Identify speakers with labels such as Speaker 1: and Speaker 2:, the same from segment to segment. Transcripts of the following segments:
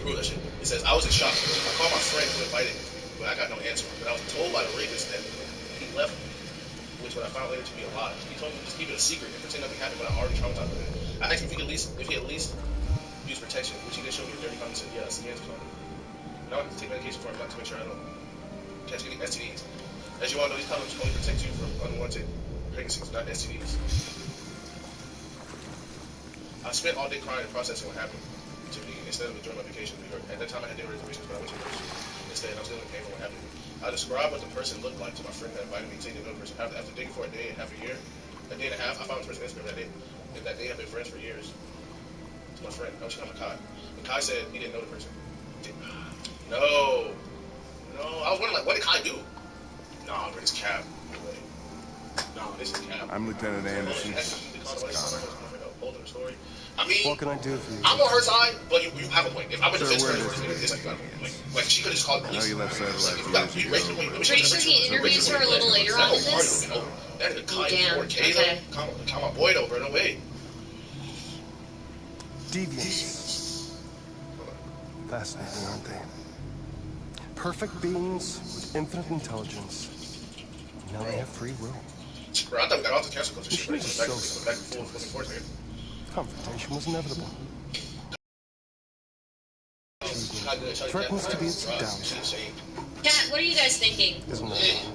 Speaker 1: prove that shit. He says, I was in shock. I called my friend who invited me, but I got no answer. But I was told by the rapist that he left me, which what I found later to be a lie. He told me to just keep it a secret and pretend nothing happened, but I already traumatized with it. I asked him if he at least use protection, which he did show me a dirty comment and said, yeah, that's the answer. And I wanted to take medication for him, not to make sure I don't catch any STDs. As you all know, these condoms only protect you from unwanted pregnancies, not STDs. I spent all day crying and processing what happened to me instead of enjoying my vacation in New York. At that time, I had dinner reservations, but I went to New York instead. I was dealing with pain from what happened to me. I described what the person looked like to my friend that invited me to take another person. After digging for a day and a half, a day and a half, I found this person Instagram that day. And that they have been friends for years. It's my friend. I was calling Kai. And Kai said he didn't know the person. No. I was wondering, like, what did Kai do? Nah, bro, it's Cap. Nah, this is Cap.
Speaker 2: I'm Lieutenant Anderson.
Speaker 1: I mean,
Speaker 3: what can I do for you?
Speaker 1: I'm on her side, but you have a point. If I'm in defense for her, like she could have just called the police.
Speaker 2: I know you left Satellite years ago.
Speaker 4: Pretty sure he interviews her a little later on in this.
Speaker 1: That is a Kai
Speaker 4: Damn.
Speaker 1: 4K,
Speaker 4: Okay.
Speaker 1: Count my boy though, bro. No way.
Speaker 3: Deviants. Fascinating, aren't they? Perfect beings with infinite intelligence. Now they have free will.
Speaker 1: Bro, I thought we got off the cancel culture shit.
Speaker 3: Machines are
Speaker 1: Back
Speaker 3: so
Speaker 1: and forth, man.
Speaker 3: Confrontation was inevitable. Threatens to be its downfall.
Speaker 4: Kat, what are you guys thinking?
Speaker 3: Isn't that?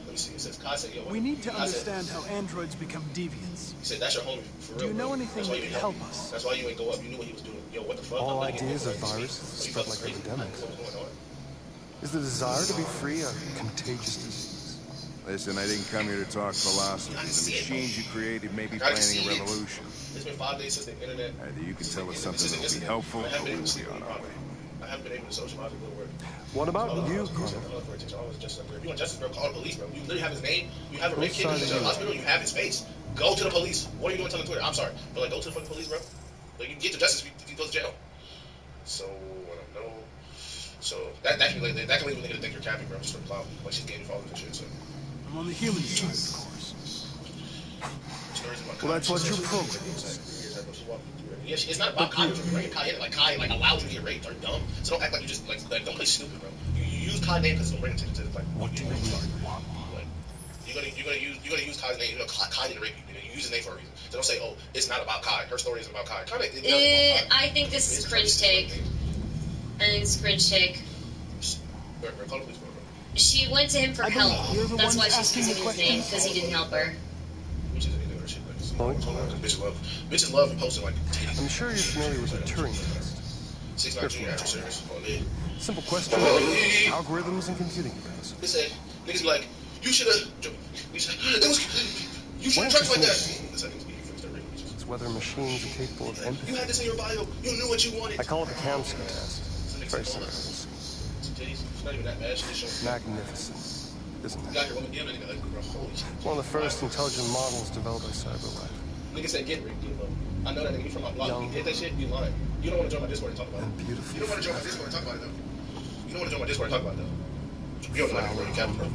Speaker 1: Let me see. It says, Kai said, yo,
Speaker 5: We need to understand how androids become deviants.
Speaker 1: He said, that's your homie, for real.
Speaker 5: Do you know
Speaker 1: bro.
Speaker 5: anything that can help us?
Speaker 1: That's why you ain't go up. You knew what he was doing. Yo, what the fuck?
Speaker 3: All ideas of viruses spread like epidemics.
Speaker 1: What was going on?
Speaker 3: Is the desire to be free a contagious disease?
Speaker 2: Listen, I didn't come here to talk philosophy. The machines you created may be planning a revolution.
Speaker 1: It's been 5 days since the internet.
Speaker 2: Either you can tell us something that will be helpful, or we will be on our way.
Speaker 1: I haven't been able to socialize with little word.
Speaker 3: What about you, Carter?
Speaker 1: You want justice, bro? Call the police, bro. You literally have his name. You have a rape kid in the hospital. You have his face. Go to the police. What are you doing telling Twitter? I'm sorry, but like, go to the fucking police, bro. Like, you get to justice, you go to jail. So I don't know. So that can lead a nigga to think you're capping, bro. Just for the clout. Like she's gaining followers and shit. So
Speaker 5: I'm on the human side, of course.
Speaker 3: Well, that's what you programmed.
Speaker 1: Yeah, it's not about Kai bringing Kai in. Like Kai allowed you to get raped. Are you dumb? So don't act like you just like don't play stupid, bro. You use Kai's name because it'll bring attention to like
Speaker 3: What do you want?
Speaker 1: Like you're gonna use Kai's name. You know Kai didn't rape you. You use his name for a reason. So don't say, oh, it's not about Kai. Her story isn't about Kai.
Speaker 4: I think this is cringe take. I think it's cringe take.
Speaker 1: Call the police, bro.
Speaker 4: She went to him for help. That's why she's using his name, because he didn't help her.
Speaker 1: Which isn't any other shit. Bitches love and posting like titties.
Speaker 3: I'm sure you're familiar with the Turing test.
Speaker 1: 6'9" junior after service.
Speaker 3: Simple question. Algorithms and computing capacity.
Speaker 1: They said, niggas be like, you should have tried like that.
Speaker 3: It's whether machines are capable of empathy.
Speaker 1: You had this in your bio. You knew what you wanted.
Speaker 3: I call it the Kamsky test. Very similar.
Speaker 1: It's not even that bad.
Speaker 3: Magnificent, isn't it?
Speaker 1: Got your woman damn nigga, bro. Holy shit.
Speaker 3: One of the first intelligent models developed by CyberLife.
Speaker 1: Nigga said get raped, bro. I know that nigga. You from my block. You did that shit, you lying. You don't want to join my Discord and talk about it.
Speaker 3: And beautiful.
Speaker 1: You don't want to join my Discord and talk about it, though. You don't want to join my Discord and talk about it, though. You don't like it, bro. You can't, bro.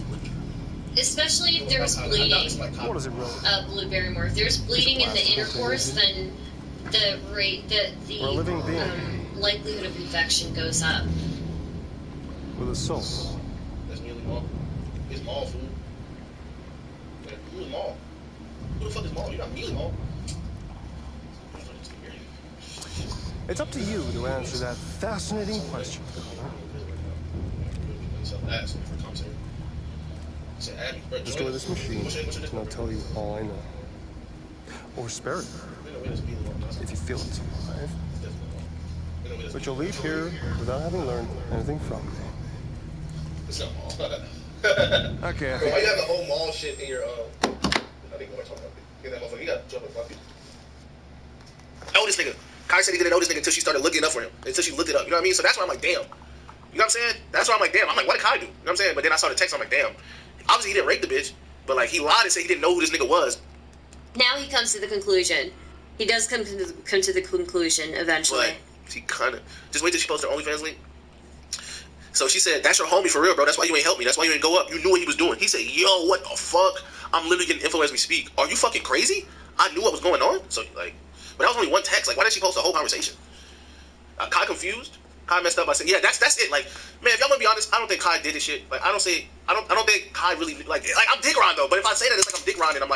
Speaker 4: Especially if there's bleeding.
Speaker 3: What is it, really?
Speaker 4: Blue Barrymore. If there's bleeding in the intercourse, then the rate, the likelihood of infection goes up.
Speaker 3: With a soul.
Speaker 1: That's Mealy Mall. It's Mall, fool. Yeah, who is Mall? Who the fuck is Mall? You're not Mealy Mall.
Speaker 3: It's up to you to answer that fascinating question. Destroy this machine, and I'll tell you all I know. Or spare it, if you feel it's alive. But you'll leave here without having learned anything from me.
Speaker 1: It's not Mall.
Speaker 3: Okay, I
Speaker 1: think... Why you have the whole Mall shit in your, I think we're talking about it. Get that motherfucker, you gotta jump and fuck it. Know this nigga. Kai said he didn't know this nigga until she started looking up for him. Until she looked it up, you know what I mean? So that's why I'm like, damn. You know what I'm saying? That's why I'm like, damn. I'm like, what did Kai do? You know what I'm saying? But then I saw the text, I'm like, damn. Obviously, he didn't rape the bitch, but like, he lied and said he didn't know who this nigga was.
Speaker 4: Now he comes to the conclusion. He does come to the conclusion eventually.
Speaker 1: But he kind of... Just wait till she posts her OnlyFans link. So she said, that's your homie for real, bro. That's why you ain't help me. That's why you ain't go up. You knew what he was doing. He said, yo, what the fuck? I'm literally getting info as we speak. Are you fucking crazy? I knew what was going on. So, like... But that was only one text. Like, why did she post the whole conversation? Kai confused. Kai messed up. I said, yeah, that's it. Like, man, if y'all want to be honest, I don't think Kai did this shit. Like, I don't think Kai really like I'm dick around though. But if I say that, it's like I'm dick around, and I'm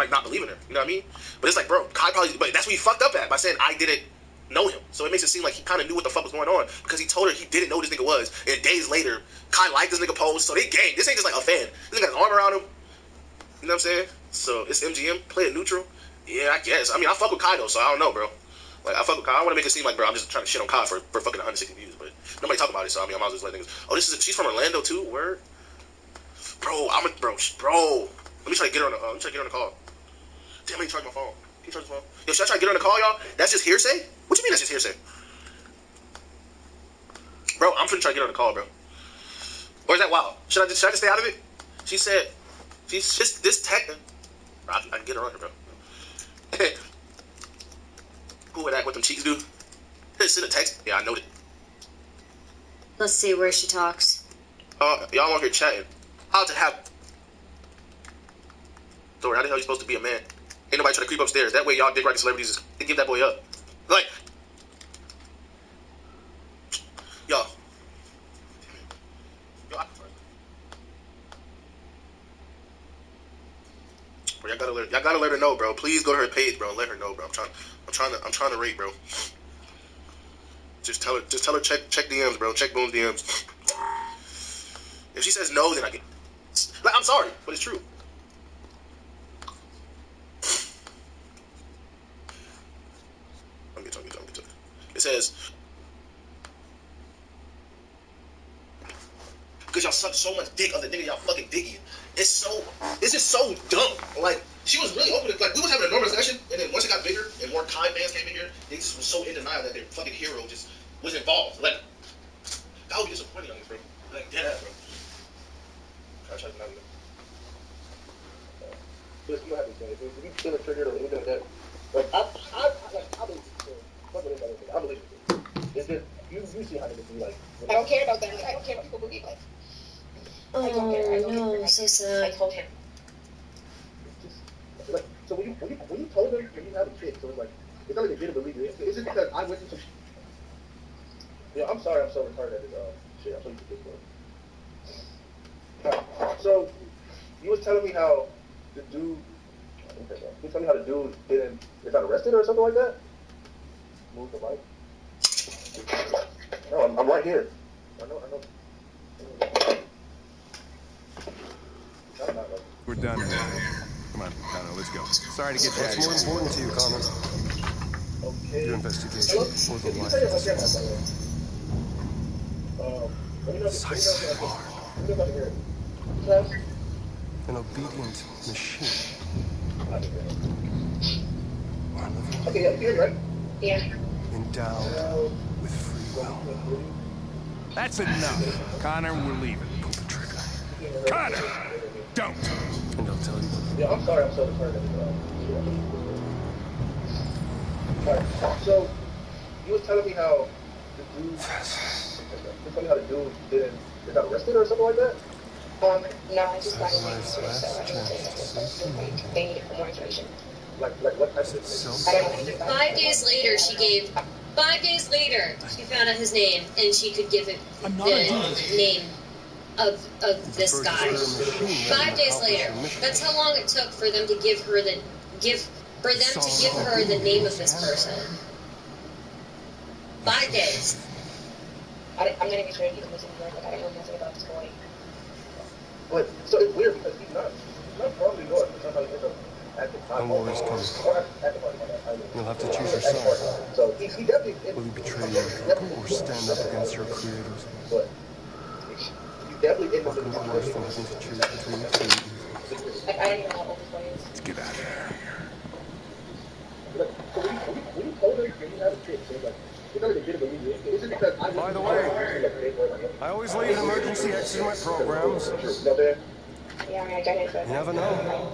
Speaker 1: not believing her. You know what I mean? But it's like, bro, Kai probably. But that's what he fucked up at by saying I didn't know him. So it makes it seem like he kind of knew what the fuck was going on because he told her he didn't know who this nigga was. And days later, Kai liked this nigga pose, so they gang. This ain't just like a fan. This nigga got his arm around him. You know what I'm saying? So it's MGM. Play it neutral. Yeah, I guess. I mean, I fuck with Kai though, so I don't know, bro. Like, I fuck with Kai. I want to make it seem like, bro, I'm just trying to shit on Kai for fucking 160 views, but nobody talk about it, so I mean, I might as well just let niggas. Oh, she's from Orlando too? Word? Bro, Let me try to get her on the, call. Damn, I ain't charge my phone. Can you charge my phone? Yo, should I try to get her on the call, y'all? That's just hearsay? What you mean that's just hearsay? Bro, I'm finna try to get her on the call, bro. Or is that wild? Should I just stay out of it? She said, she's just this tech. I can get her on here, bro. Who would act what them cheeks do? Send a text. Yeah, I know it.
Speaker 4: Let's see where she talks.
Speaker 1: Y'all on here chatting. How to have. Sorry, how the hell you supposed to be a man? Ain't nobody trying to creep upstairs. That way y'all dick riding celebrities they give that boy up. Like, y'all. Bro, y'all gotta let her know, bro. Please go to her page, bro. Let her know, bro. I'm trying to rate, bro. Just tell her check DMs, bro. Check Boom DMs. If she says no, then I get like I'm sorry, but it's true. Let me get to it. It says because y'all suck so much dick on the nigga y'all fucking digging. It's just so dumb. Like, she was really open. Like, we was having a normal discussion, and then once it got bigger and more Kai fans came in here, they just was so in denial that their fucking hero just was involved. Like, that would be disappointing on this, bro. Like, dead ass, bro. I tried to not do that. But you know how to say it. If you feel triggered or anything like that, like, I believe it. Fuck with anybody. I believe it. It's just, you see how niggas be like.
Speaker 6: I don't care about that. I don't care what people believe. Like,
Speaker 4: Oh, no, so sad.
Speaker 6: I told him.
Speaker 1: Like, so when you told her when you have a kid, so it's like it's not like they didn't believe you. It's just because I went through some. Yeah, I'm sorry, I'm so retarded at this shit. I'm so used to this one. So you was telling me how the dude. You telling me how the dude got arrested or something like that. Move the mic. No, I'm right here. I know.
Speaker 2: We're done now. Come on, Connor, let's go. Sorry to get you out of here.
Speaker 3: What's more important to you, Connor?
Speaker 1: Okay.
Speaker 3: Your investigation or the life of the an obedient machine.
Speaker 1: Okay, yeah, you're right.
Speaker 6: Yeah.
Speaker 3: Endowed with free will.
Speaker 2: That's enough. Connor, we're leaving.
Speaker 3: Pull the trigger.
Speaker 2: Connor! Don't!
Speaker 3: And I'll tell you what.
Speaker 1: Yeah, I'm sorry, I'm so retarded. Alright, so you was telling me how the dude got arrested or something like that?
Speaker 6: No, I just got a link to it, so I need to they need more information.
Speaker 1: Like what type of thing?
Speaker 6: I don't know.
Speaker 4: 5 days later, she found out his name, and she could give it the name of this guy. 5 days later. That's how long it took for them to give her the name of this person. 5 days.
Speaker 6: I'm not even sure if he lives in New York. Like, I don't know nothing about this boy.
Speaker 1: But so it's weird because he's not from New York. Somehow he ends up at the time.
Speaker 3: No worries, Connor. You'll have to choose your side.
Speaker 1: So he definitely.
Speaker 3: Will you betray your people or stand up against your creators?
Speaker 1: But he definitely ends up
Speaker 3: What
Speaker 1: in
Speaker 3: could be worse than having to choose between the two evils?
Speaker 6: Like, I don't even know how old this boy is.
Speaker 2: Let's get out of here.
Speaker 1: So when you told her you have a kid, so like, you know they didn't believe you. Is it because I?
Speaker 3: By the way, I always leave an emergency exit in my programs.
Speaker 6: Yeah, I mean, I got it, but
Speaker 3: You never know.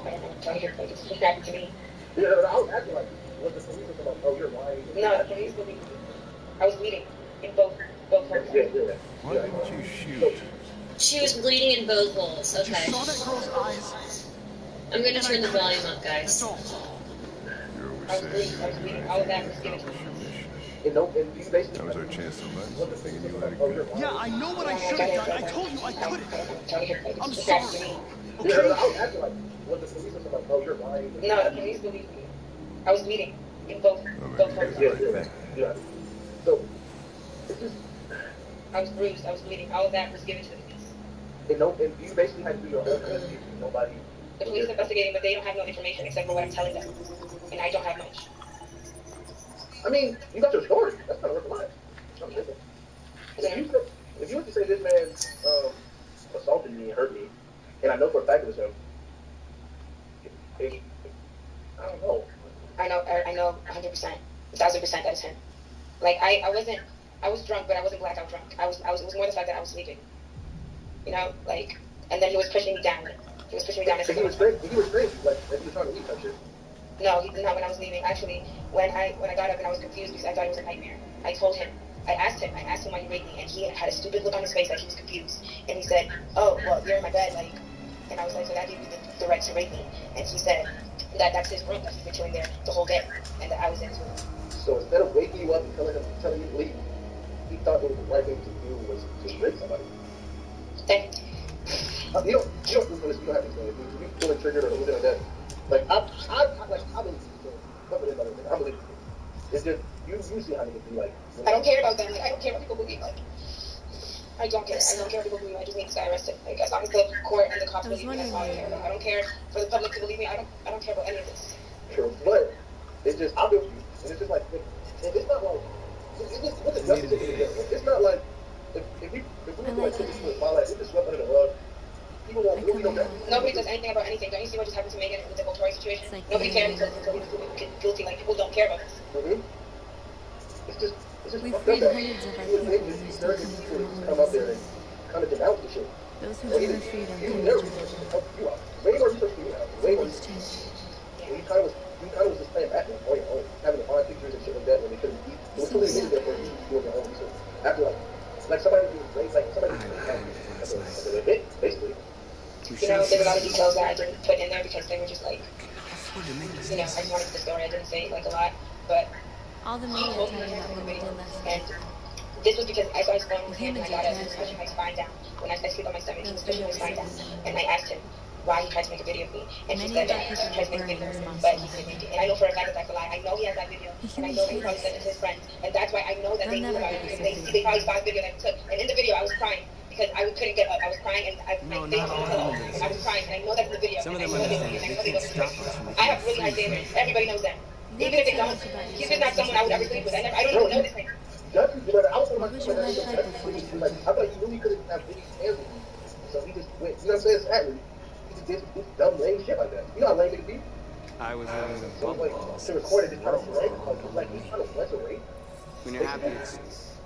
Speaker 6: I don't hear like it's just happened to me.
Speaker 1: Yeah, I was acting like, what the police were like, oh, you're lying.
Speaker 6: No, the police believe me. I was bleeding in both holes.
Speaker 1: Yeah.
Speaker 2: Why didn't you shoot?
Speaker 4: She was bleeding in both holes. Okay.
Speaker 5: Saw that girl's eyes.
Speaker 4: I'm going to turn the volume up, guys.
Speaker 5: That's all.
Speaker 2: You're
Speaker 6: I was
Speaker 2: always saying
Speaker 6: bleeding. I was bleeding. I was at the skin.
Speaker 2: That was our chance to lunch. Thinking you let it go.
Speaker 5: Yeah, I know what I should have done. I told you I couldn't. I'm
Speaker 6: It's
Speaker 5: sorry.
Speaker 6: actually,
Speaker 5: Okay?
Speaker 6: no, the police believe me. I was bleeding in both parts. I was bruised. I was bleeding. All of that was given to the police. The police investigating, but they don't have no information except for what I'm telling them, and I don't have much.
Speaker 1: I mean, you got your story. That's not worth a lot. If you were to say this man assaulted me and hurt me, and I know for a fact it was him, I don't know.
Speaker 6: I know 100%, 1,000% that is him. Like, I was drunk, but I wasn't blackout drunk. It was more the fact that I was sleeping. You know, like, and then he was pushing me down. He was pushing me down.
Speaker 1: He was crazy, like he was trying to leave that shit.
Speaker 6: No, not when I was leaving. Actually, when I got up and I was confused because I thought it was a nightmare. I told him. I asked him why he raped me, and he had a stupid look on his face, like he was confused. And he said, "Oh, well, you're in my bed, like." And I was like, "So that gave you the right to rape me?" And he said that that's his room, that he's been chilling there the whole day, and that I was in his room.
Speaker 1: So instead of waking you up and telling you to leave, he thought it was the right thing to do was to rape somebody. You don't have to say it. If you feeling triggered or anything like that, like I believe it. I believe it. It's just you see how niggas be like.
Speaker 6: I don't care about them. Like, I don't care what people believe. Like, I don't care. I don't care what people believe. I just need this guy arrested. Like, as long as the court and the cops believe me, that's all I care about. I don't care for the public to believe me. I don't care about any of this.
Speaker 1: True, but it's just I believe you, and it's just like it's not like it's not like if we like put this in the spotlight, if it's swept under the rug. People won't know that.
Speaker 6: Nobody does anything about anything. Don't you see what just happened to Megan with the Volturi situation? Nobody cared until he was guilty. Like, people don't care about this.
Speaker 1: It's just
Speaker 7: We've
Speaker 1: fucked
Speaker 7: freed
Speaker 1: up.
Speaker 7: hundreds of our people who still come from all
Speaker 1: come
Speaker 7: over
Speaker 1: up there
Speaker 7: the
Speaker 1: and kind of denounce the shit.
Speaker 7: Those who dream of freedom come
Speaker 1: Never
Speaker 7: to
Speaker 1: help you out. Way more research for you out. Way more.
Speaker 7: Things change.
Speaker 1: You kind of was just playing basketball on your own, having to find pictures and shit like that when they couldn't eat. There was too many niggas there for you doing your own research. After like somebody was raised, like somebody was a bit, basically.
Speaker 6: You know, there's a lot of details that I didn't put in there because they were just like, you know, I just wanted the story. I didn't say like a lot, but
Speaker 7: All the media tell you about what we did last
Speaker 6: and
Speaker 7: night.
Speaker 6: this was because I saw his phone in his hand and I got up and he was pushing my spine down. When I sleep on my stomach, he was pushing my spine down. And I asked him why he tried to make a video of me. And he said that he tried to make a video of me, but he didn't make it. And I know for a fact that that's a lie. I know he has that video. And I know that he probably sent it to his friends. And that's why I know that they knew about it. Because they probably saw the video that he took. And in the video, I was crying. Because I couldn't get up. I was crying and my face was in the pillow. And I was crying. And I know that's in the video.
Speaker 5: Some of them
Speaker 6: and I know
Speaker 5: understand
Speaker 6: they
Speaker 5: they can't stop us from
Speaker 6: I have really high standards. Everybody knows that. Even if they don't, he's just not someone I would ever sleep with. I don't even know this nigga.
Speaker 7: What was your life like before you came?
Speaker 1: I thought you really couldn't have any hands with me. So he just went, you know what I'm saying? Sadly, he just did this dumb, lame shit like that. You know how lame niggas be?
Speaker 5: I was having a
Speaker 1: So
Speaker 5: bubble
Speaker 1: like,
Speaker 5: balls.
Speaker 1: to record it, just trying to play, like he's trying to flex a rape.
Speaker 5: When you're happy, it's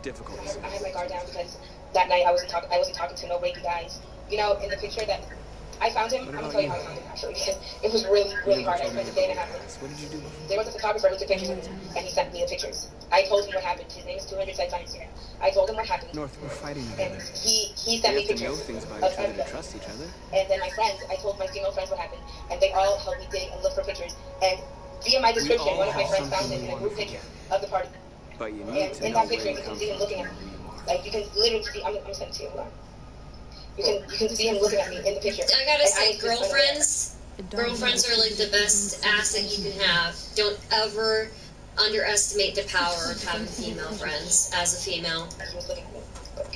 Speaker 5: difficult.
Speaker 6: I had my guard down because that night I wasn't talking to no rapey guys. You know, in the picture that I found him, I'm gonna tell you how I found him actually, because it was really, really hard. I spent a day and a half with him.
Speaker 5: What did you do?
Speaker 6: There was a photographer who took pictures of me, and he sent me the pictures. I told him what happened. His name is 200 sites on Instagram. I told him what happened.
Speaker 5: North, we're fighting
Speaker 6: And
Speaker 5: together.
Speaker 6: he sent
Speaker 5: We
Speaker 6: me
Speaker 5: have to know
Speaker 6: pictures
Speaker 5: things about
Speaker 6: of
Speaker 5: each other to
Speaker 6: everything.
Speaker 5: trust each other.
Speaker 6: And then my friends, I told my female friends what happened, and they all helped me dig and look for pictures. And via my description,
Speaker 5: all
Speaker 6: one of my
Speaker 5: have
Speaker 6: friends found
Speaker 5: something
Speaker 6: it in
Speaker 5: we
Speaker 6: a
Speaker 5: want
Speaker 6: group
Speaker 5: to
Speaker 6: picture
Speaker 5: forget.
Speaker 6: of the party.
Speaker 5: But you need
Speaker 6: And
Speaker 5: to
Speaker 6: in
Speaker 5: know
Speaker 6: that
Speaker 5: where
Speaker 6: picture,
Speaker 5: you
Speaker 6: you can
Speaker 5: come
Speaker 6: see him
Speaker 5: from.
Speaker 6: looking at me. Like, you can literally see, I'm sending it to you. Hold on. You can see him looking at me in the picture.
Speaker 4: I gotta
Speaker 6: And
Speaker 4: say,
Speaker 6: was just
Speaker 4: girlfriends are like the best asset you can have. Don't ever underestimate the power of having female friends as a female.
Speaker 6: He was looking at me.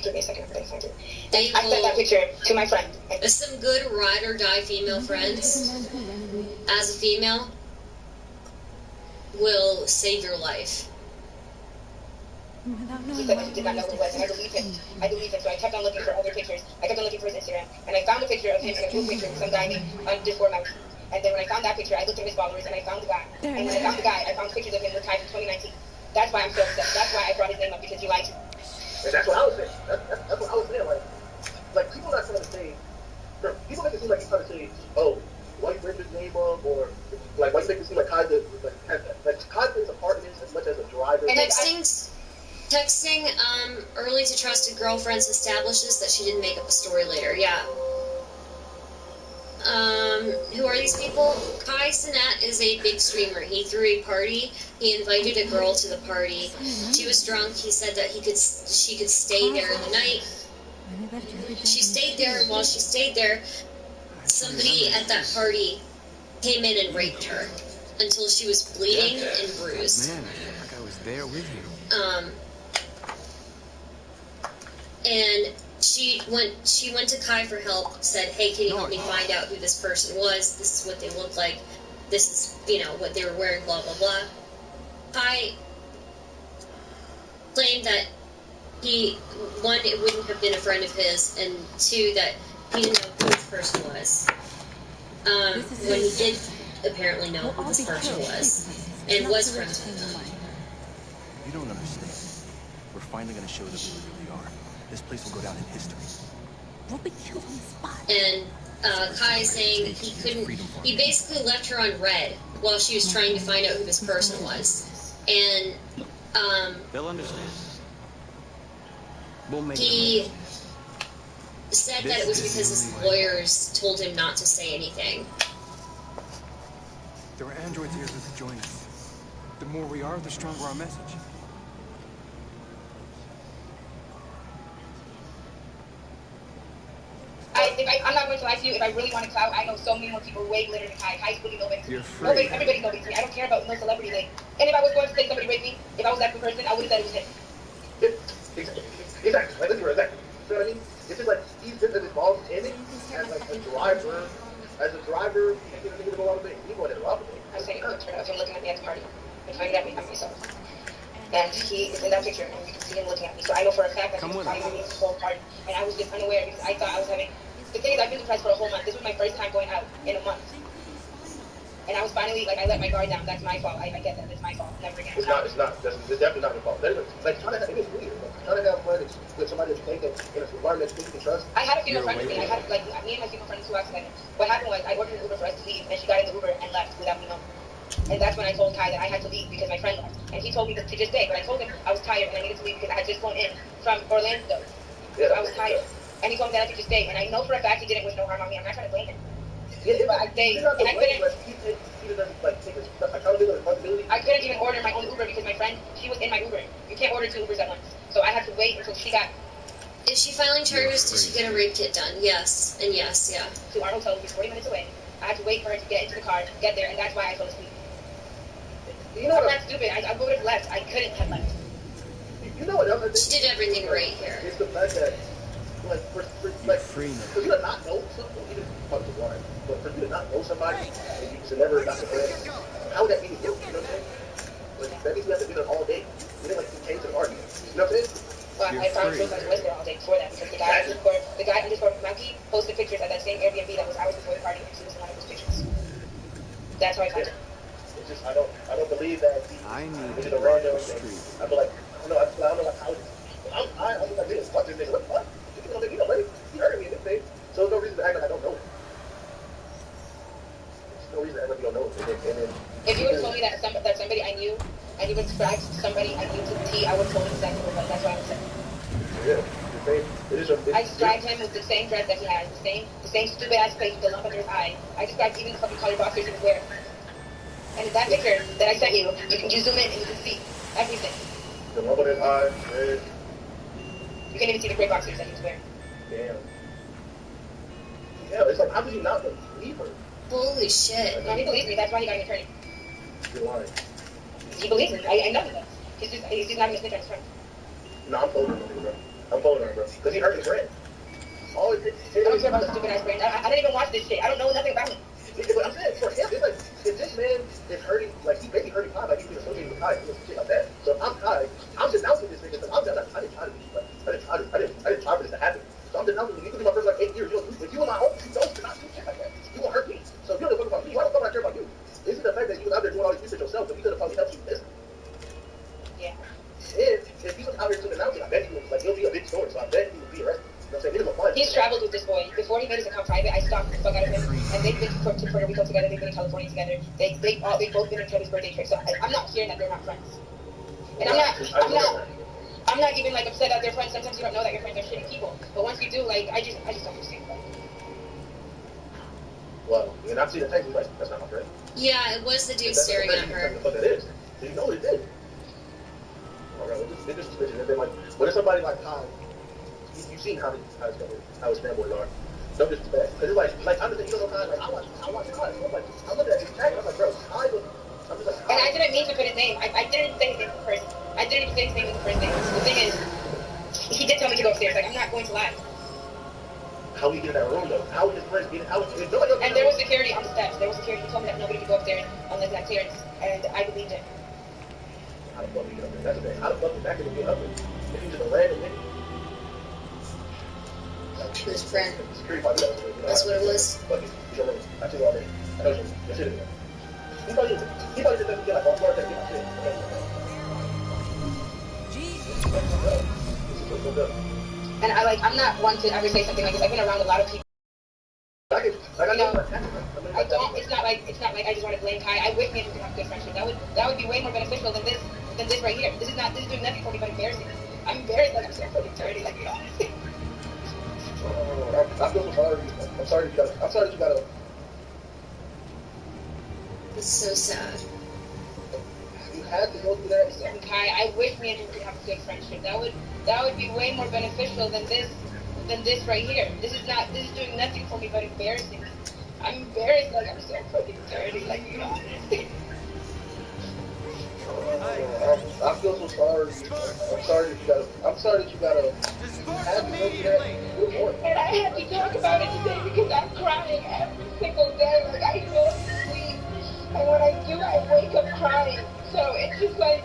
Speaker 6: Give me a second, I'm gonna find it.
Speaker 4: They
Speaker 6: I sent that
Speaker 4: will,
Speaker 6: picture to my friend. And
Speaker 4: some good ride or die female friends as a female will save your life.
Speaker 7: Without
Speaker 6: he
Speaker 7: knowing
Speaker 6: said
Speaker 7: why
Speaker 6: that he did not know who it was, and I believed him. So I kept on looking for other pictures. I kept on looking for his Instagram, and I found a picture of him in a group picture with some guy named Discord Mouse. And then when I found that picture, I looked at his followers, and I found the guy. And when I found the guy, I found pictures of him with Kai from 2019. That's why I'm so upset. That's why I brought his name up, because he lied to me.
Speaker 1: And that's what I was saying. That's what I was saying. Like people not trying to say, people make it seem like he's trying to say, oh, why you bring his name up, or like why you make it seem like Kai is a part of this as much as a driver.
Speaker 4: And texting early to trusted girlfriends establishes that she didn't make up a story later. Yeah. Who are these people? Kai Cenat is a big streamer. He threw a party. He invited a girl to the party. She was drunk. He said that she could stay there the night. She stayed there, and while she stayed there, somebody at that party came in and raped her until she was bleeding and bruised.
Speaker 8: Man, I feel like I was there with you.
Speaker 4: And she went to Kai for help, said, hey, can you help me find out who this person was? This is what they look like. This is, what they were wearing, blah, blah, blah. Kai claimed that one, it wouldn't have been a friend of his, and two, that he didn't know who this person was. When he did apparently know who this person was, and was friends with them.
Speaker 8: You don't understand. We're finally going to show them who we really are. This place will go down in history.
Speaker 7: We'll be killed on the spot.
Speaker 4: And Kai is saying he basically left her on red while she was trying to find out who this person was. And
Speaker 8: they'll understand.
Speaker 4: He said that it was because his lawyers told him not to say anything.
Speaker 8: There are androids here that could join us. The more we are, the stronger our message.
Speaker 6: I'm not going to lie to you. If I really want to clout, I know so many more people way later than Kai. Kai's really nobody. Nobody, everybody knows me. I don't care about no celebrity. Like, and if I was going to say somebody raped me, if I was that person, I would have said it was him.
Speaker 1: Exactly. Like, listen, exactly. You know what I mean? It's just like he's just as involved in it as like a driver. As a driver, he can do a lot of things. He wanted a lot of things.
Speaker 6: I was taking a picture of him looking at me at the party and pointing at me at myself. And he is in that picture, and you can see him looking at me. So I know for a fact that he was probably with me this whole party, and I was just unaware because I thought I was having. The thing is, I've been depressed for a whole month. This was my first time going out in a month. And I was finally, like, I let my guard down. That's my fault. I get that. It's my fault. Never again.
Speaker 1: It's not. It's definitely not your fault. Like, trying to have, it is weird. Like, trying to have fun with somebody that you think that in an environment that you can trust.
Speaker 6: I had a female friend with me. I had, like, me and my female friend who accident. What happened was, I ordered an Uber for us to leave, and she got in the Uber and left without me knowing. And that's when I told Kai that I had to leave because my friend left. And he told me to just stay. But I told him I was tired and I needed to leave because I had just flown in from Orlando. So I was tired. And he told me that I could just stay. And I know for a fact he didn't wish no harm on me. I'm not trying to blame him.
Speaker 1: Yeah,
Speaker 6: but I stayed. And I couldn't.
Speaker 1: He doesn't, like, take responsibility.
Speaker 6: I couldn't even order my own Uber because my friend, she was in my Uber. You can't order 2 Ubers at once. So I had to wait until she got.
Speaker 4: Is she filing charges? Did she get a rape kit done? Yes. And yes, yeah.
Speaker 6: To our hotel, which is 40 minutes away. I had to wait for her to get into the car, get there, and that's why I fell asleep. You know, I'm not stupid. I would have left. I couldn't have left.
Speaker 1: You know what else I think?
Speaker 4: She did everything right here.
Speaker 1: It's the fact that, like, for you to not know something, even fuck the water, but for you to not know somebody, and you should never not to friend, how would that mean you? You know what I'm saying? Like, that means you have to be there all day. You didn't, like, you came to the party. You know what I'm saying?
Speaker 6: Well, I found I was there all day before that because the guy underscore Maki posted pictures at that same Airbnb that was hours before the party, and she was in one of those pictures. That's how I found it.
Speaker 1: It's just, I don't believe that
Speaker 8: I need
Speaker 1: it's
Speaker 8: to
Speaker 1: a random
Speaker 8: street.
Speaker 1: I feel like, I don't know, like, how I was like, this, fuck this nigga, what the fuck? You know, like, he heard me in this thing, so there's no reason to act like I don't know. There's no reason to act like you don't know. And then,
Speaker 6: if you would have told me that somebody I knew, and you would describe somebody I knew to the T, I would have told him exactly what. That's what I would say.
Speaker 1: Yeah,
Speaker 6: I described him with the same dress that he had, the same stupid ass face with the lump under his eye. I described even the fucking colored boxers he was wearing. And in that picture that I sent you, you zoom in and you can see everything.
Speaker 1: The lump under his eye, red.
Speaker 6: You can't even see the gray boxers that he was wearing.
Speaker 1: Damn. Yeah, it's like, how could you not believe her?
Speaker 4: Holy shit.
Speaker 6: No, he believes me. That's why he got an attorney.
Speaker 1: You're lying.
Speaker 6: He believes me. I know he does. He's just not going to snitch on his friend.
Speaker 1: No, I'm following him, bro. I'm following him, bro. Because he hurt his friend. All it takes.
Speaker 6: I don't care about stupid ass friend. I didn't even watch this shit. I don't know nothing about him.
Speaker 1: But I'm saying, for him, it's like, if this man is hurting, like, he's basically hurting Kai, like, he's associated with Kai, and shit like that. So if I'm Kai, I'm denouncing this nigga, because I didn't try to be, like, I didn't try for this to happen. So I'm denouncing him. You could be my first, like, 8 years. If you were my own, you don't not do shit like that. You won't hurt me. So if you don't talk about me, why the fuck would I care about you? This is the fact that you was out there doing all this research yourself, but he could have probably helped you with this.
Speaker 6: Yeah.
Speaker 1: If he was out here to denounce it, I bet he would, like, it'll be a big story, so I bet he would be arrested. You know what I'm saying?
Speaker 6: He's traveled with this boy. Before he made his account private, I stalked the fuck out of him. And they've been to Puerto Rico together. They've been in California together. They've both been on Kevin's birthday trip. So I'm not hearing that they're not friends. And I'm not even like upset that they're friends. Sometimes you don't know that your friends are shitty people. But once you do, like, I just don't understand that.
Speaker 1: Well, and I've seen the text, he's like, that's not my friend.
Speaker 4: Yeah, it was the dude staring at her.
Speaker 1: What that is. So you know what it is. Alright, it's just suspicious. And then, like, when it's somebody like Kai, you've seen how his fanboys are. No disrespect. Because it's like, I'm just, you don't know Kai, like, I watch Kai. So I'm like, I'm looking at his tag, and I'm like, bro, Kai was, I'm just like, Kai.
Speaker 6: And I didn't mean to put his name. I didn't say his name first. I didn't even say his name in the first name. The thing is, he did tell me to go upstairs. Like, I'm not going to lie.
Speaker 1: How he get in that room, though? How would his friends get in? Nobody else.
Speaker 6: And there was security on the steps. There was security. He told me that nobody could go upstairs unless they had clearance. And I believed him.
Speaker 1: How the fuck he get up there? That's the thing. How the fuck is that gonna get up there? If he's just a random nigga.
Speaker 4: His friend. That's what it was.
Speaker 1: Fuck it. He's your room. I see you all day. I know your shit in there. He probably just doesn't get like on floor to get my shit.
Speaker 6: And I'm not one to ever say something like this. I've been around a lot of people. I don't. It's not like I just want to blame Kai. I wish me and him could have a good friendship. That would be way more beneficial than this right here. This is doing nothing for me but embarrassing. I'm embarrassed. Like, I'm so fucking dirty. Like, you know.
Speaker 1: I feel so sorry. I'm sorry that you gotta.
Speaker 4: It's so sad.
Speaker 1: You had to go through that.
Speaker 6: And Kai, I wish me and him could have a good friendship. That would be way more beneficial than this right here. This is doing nothing for me but embarrassing. I'm embarrassed. Like, I'm so fucking dirty. Like, you know.
Speaker 1: I feel so sorry. I'm sorry that you gotta. Have to go through that.
Speaker 6: And I had to talk about it today because I'm crying every single day. Like, I feel sweet. And when I do, I wake up crying. So it's just like,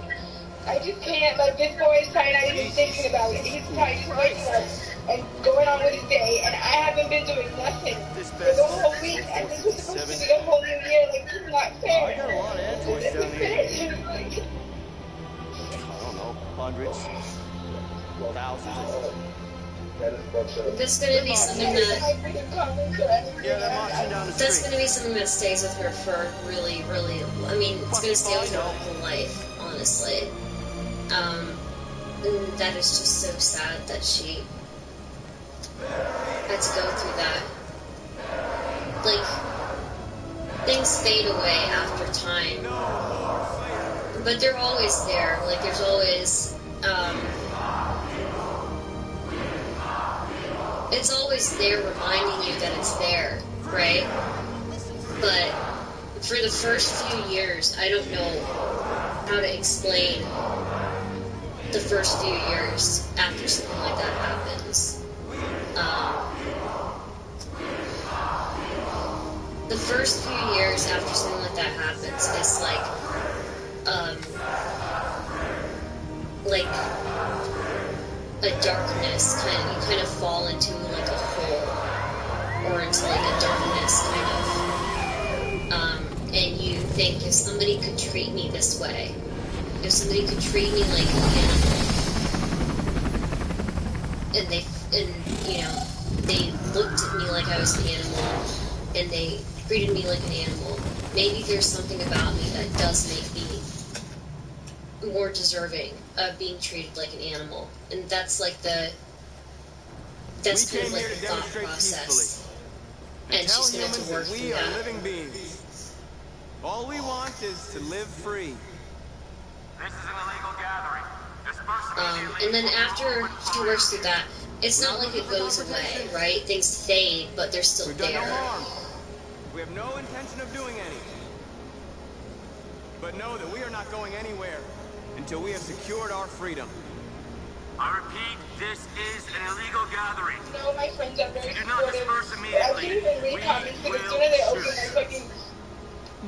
Speaker 6: I just can't. Like, this boy is probably not even thinking about it. He's probably just waking up and going on with his day. And I haven't been doing nothing for the whole week. And this was supposed to be a whole new year. Like, this is not fair.
Speaker 8: I got a lot of androids down here.
Speaker 6: Like,
Speaker 8: I don't know, hundreds, thousands.
Speaker 4: That's gonna be something that.
Speaker 8: Yeah, they're marching down the street.
Speaker 4: That's gonna be something that stays with her for really, really. I mean, it's gonna stay with her whole life, honestly. And that is just so sad that she had to go through that. Like, things fade away after time, but they're always there. Like, there's always. It's always there reminding you that it's there, right? But for the first few years, I don't know how to explain the first few years after something like that happens. The first few years after something like that happens is like a darkness, you kind of fall into like a hole, or into like a darkness, kind of, and you think, if somebody could treat me this way, if somebody could treat me like an animal, and you know, they looked at me like I was an animal, and they treated me like an animal, maybe there's something about me that does make me more deserving of being treated like an animal. And that's like that's kind of like the thought process. And she's gonna have to work through that.
Speaker 8: Living beings. All we want is to live free.
Speaker 9: This is an illegal gathering. Disperse
Speaker 4: and then after she works through that, it's not like it goes away, right? Things fade, but they're still
Speaker 8: We've done no
Speaker 4: there.
Speaker 8: harm. We have no intention of doing any. But know that we are not going anywhere until we have secured our freedom.
Speaker 9: I repeat, this is an illegal gathering.
Speaker 6: no, my friends are very
Speaker 9: Do not
Speaker 6: supportive.
Speaker 9: disperse
Speaker 6: I
Speaker 9: immediately.
Speaker 6: can't even read comments because as
Speaker 9: will
Speaker 6: soon as I open
Speaker 9: shoot.
Speaker 6: my fucking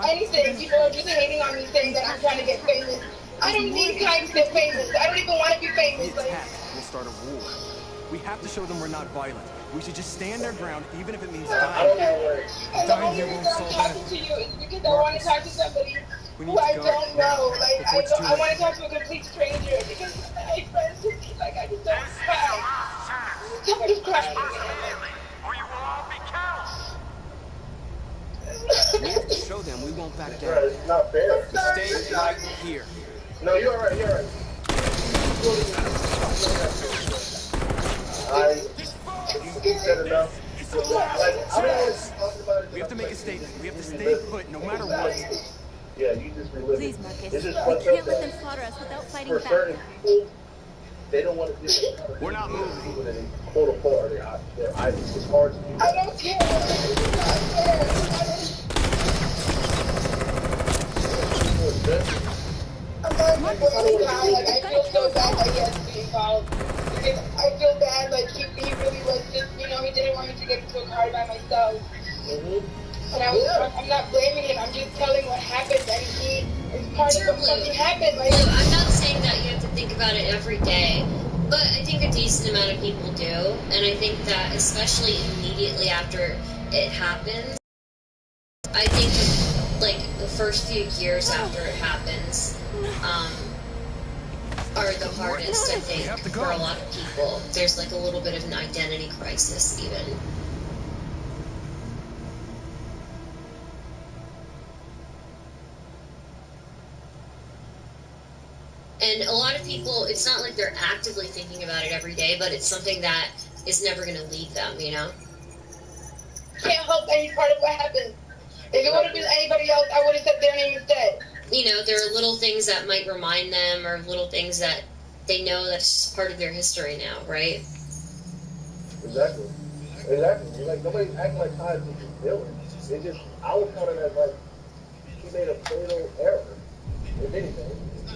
Speaker 6: anything, people are just hating on me, saying that I'm trying to get famous. I don't need time to get famous. I don't even want to be
Speaker 8: The
Speaker 6: famous. Like,
Speaker 8: attack will start a war. We have to show them we're not violent. We should just stand our ground, even if it means
Speaker 1: I
Speaker 8: dying.
Speaker 1: don't know.
Speaker 6: and the only reason I'm talking to you is because I want to talk to somebody who I don't know. Like, I want to talk to a complete stranger because my friends just keep, like, I just don't
Speaker 9: This is
Speaker 6: cry.
Speaker 9: your last chance.
Speaker 6: I'm tired of crying.
Speaker 9: Disperse immediately, or you will all be killed.
Speaker 8: We have to show them we won't back
Speaker 1: Right,
Speaker 8: down.
Speaker 1: it's not fair.
Speaker 8: Stay right here.
Speaker 1: No, you're alright, you're alright. You said enough. Like, I don't know.
Speaker 8: We have to make a statement. We have to stay put no matter what.
Speaker 5: Yeah, you just relive
Speaker 7: Please,
Speaker 5: it.
Speaker 7: Markus.
Speaker 5: It's just
Speaker 7: We
Speaker 5: fucked
Speaker 7: can't
Speaker 5: up
Speaker 7: let
Speaker 5: that
Speaker 7: them slaughter us without fighting
Speaker 5: for
Speaker 7: back.
Speaker 5: certain people, they don't want to deal with
Speaker 8: We're not moving.
Speaker 5: people that they quote unquote are their idols. It's hard to do. I don't care.
Speaker 7: Markus,
Speaker 6: I feel so bad that he has to be involved. Because I feel bad, like, he really was just, you know, he didn't want me to get into a car by myself. And I'm not blaming him, I'm just telling what happened, and he is part of what fucking happened. Like,
Speaker 4: Look, I'm not saying that you have to think about it every day, but I think a decent amount of people do, and I think that especially immediately after it happens, I think like the first few years after it happens, are the hardest, I think, for a lot of people. There's like a little bit of an identity crisis even. And a lot of people, it's not like they're actively thinking about it every day, but it's something that is never going to leave them, you know?
Speaker 6: Can't help any part of what happened. If it would have been anybody else, I would have said their name instead.
Speaker 4: You know, there are little things that might remind them, or little things that they know that's just part of their history now, right?
Speaker 5: Exactly. Like, nobody's acting like Todd is a villain. It's just, I was counting as, like, he made a fatal error, if anything.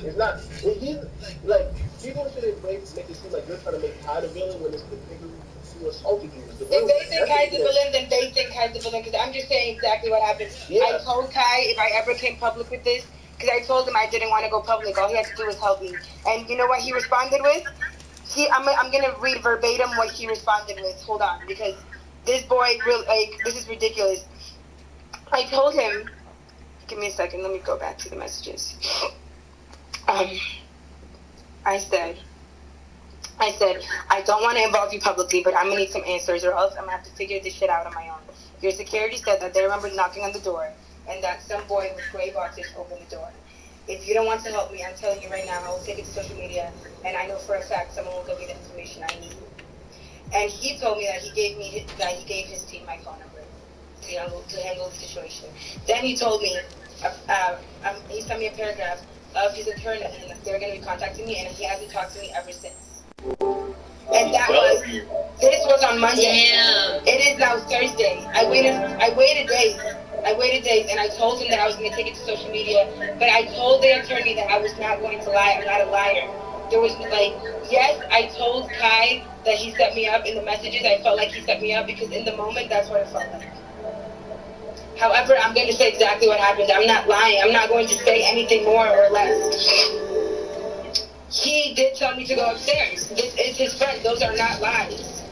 Speaker 5: It's not, he's, like, people shouldn't make it seem like you're trying to make Todd a villain when it's the nigga who assaulted you.
Speaker 6: If they think Kai's the villain, then they think Kai's the villain, because I'm just saying exactly what happened. Yeah. I told Kai if I ever came public with this, because I told him I didn't want to go public. All he had to do was help me. And you know what he responded with? I'm going to read verbatim what he responded with. Hold on, because this boy, really, like, this is ridiculous. I told him, give me a second, let me go back to the messages. I said, I don't want to involve you publicly, but I'm going to need some answers, or else I'm going to have to figure this shit out on my own. Your security said that they remembered knocking on the door, and that some boy with gray boxers opened the door. If you don't want to help me, I'm telling you right now, I will take it to social media, and I know for a fact someone will give me the information I need. And he told me that he gave his team my phone number to handle the situation. Then he told me, he sent me a paragraph of his attorney, and they're going to be contacting me, and he hasn't talked to me ever since. And this was on Monday. Damn. It is now Thursday. I waited days, and I told him that I was going to take it to social media, but I told the attorney that I was not going to lie. I'm not a liar. There was, like, yes, I told Kai that he set me up in the messages. I felt like he set me up because in the moment, that's what it felt like. However, I'm going to say exactly what happened. I'm not lying. I'm not going to say anything more or less. He did tell me to go upstairs. This is his friend. Those are not lies.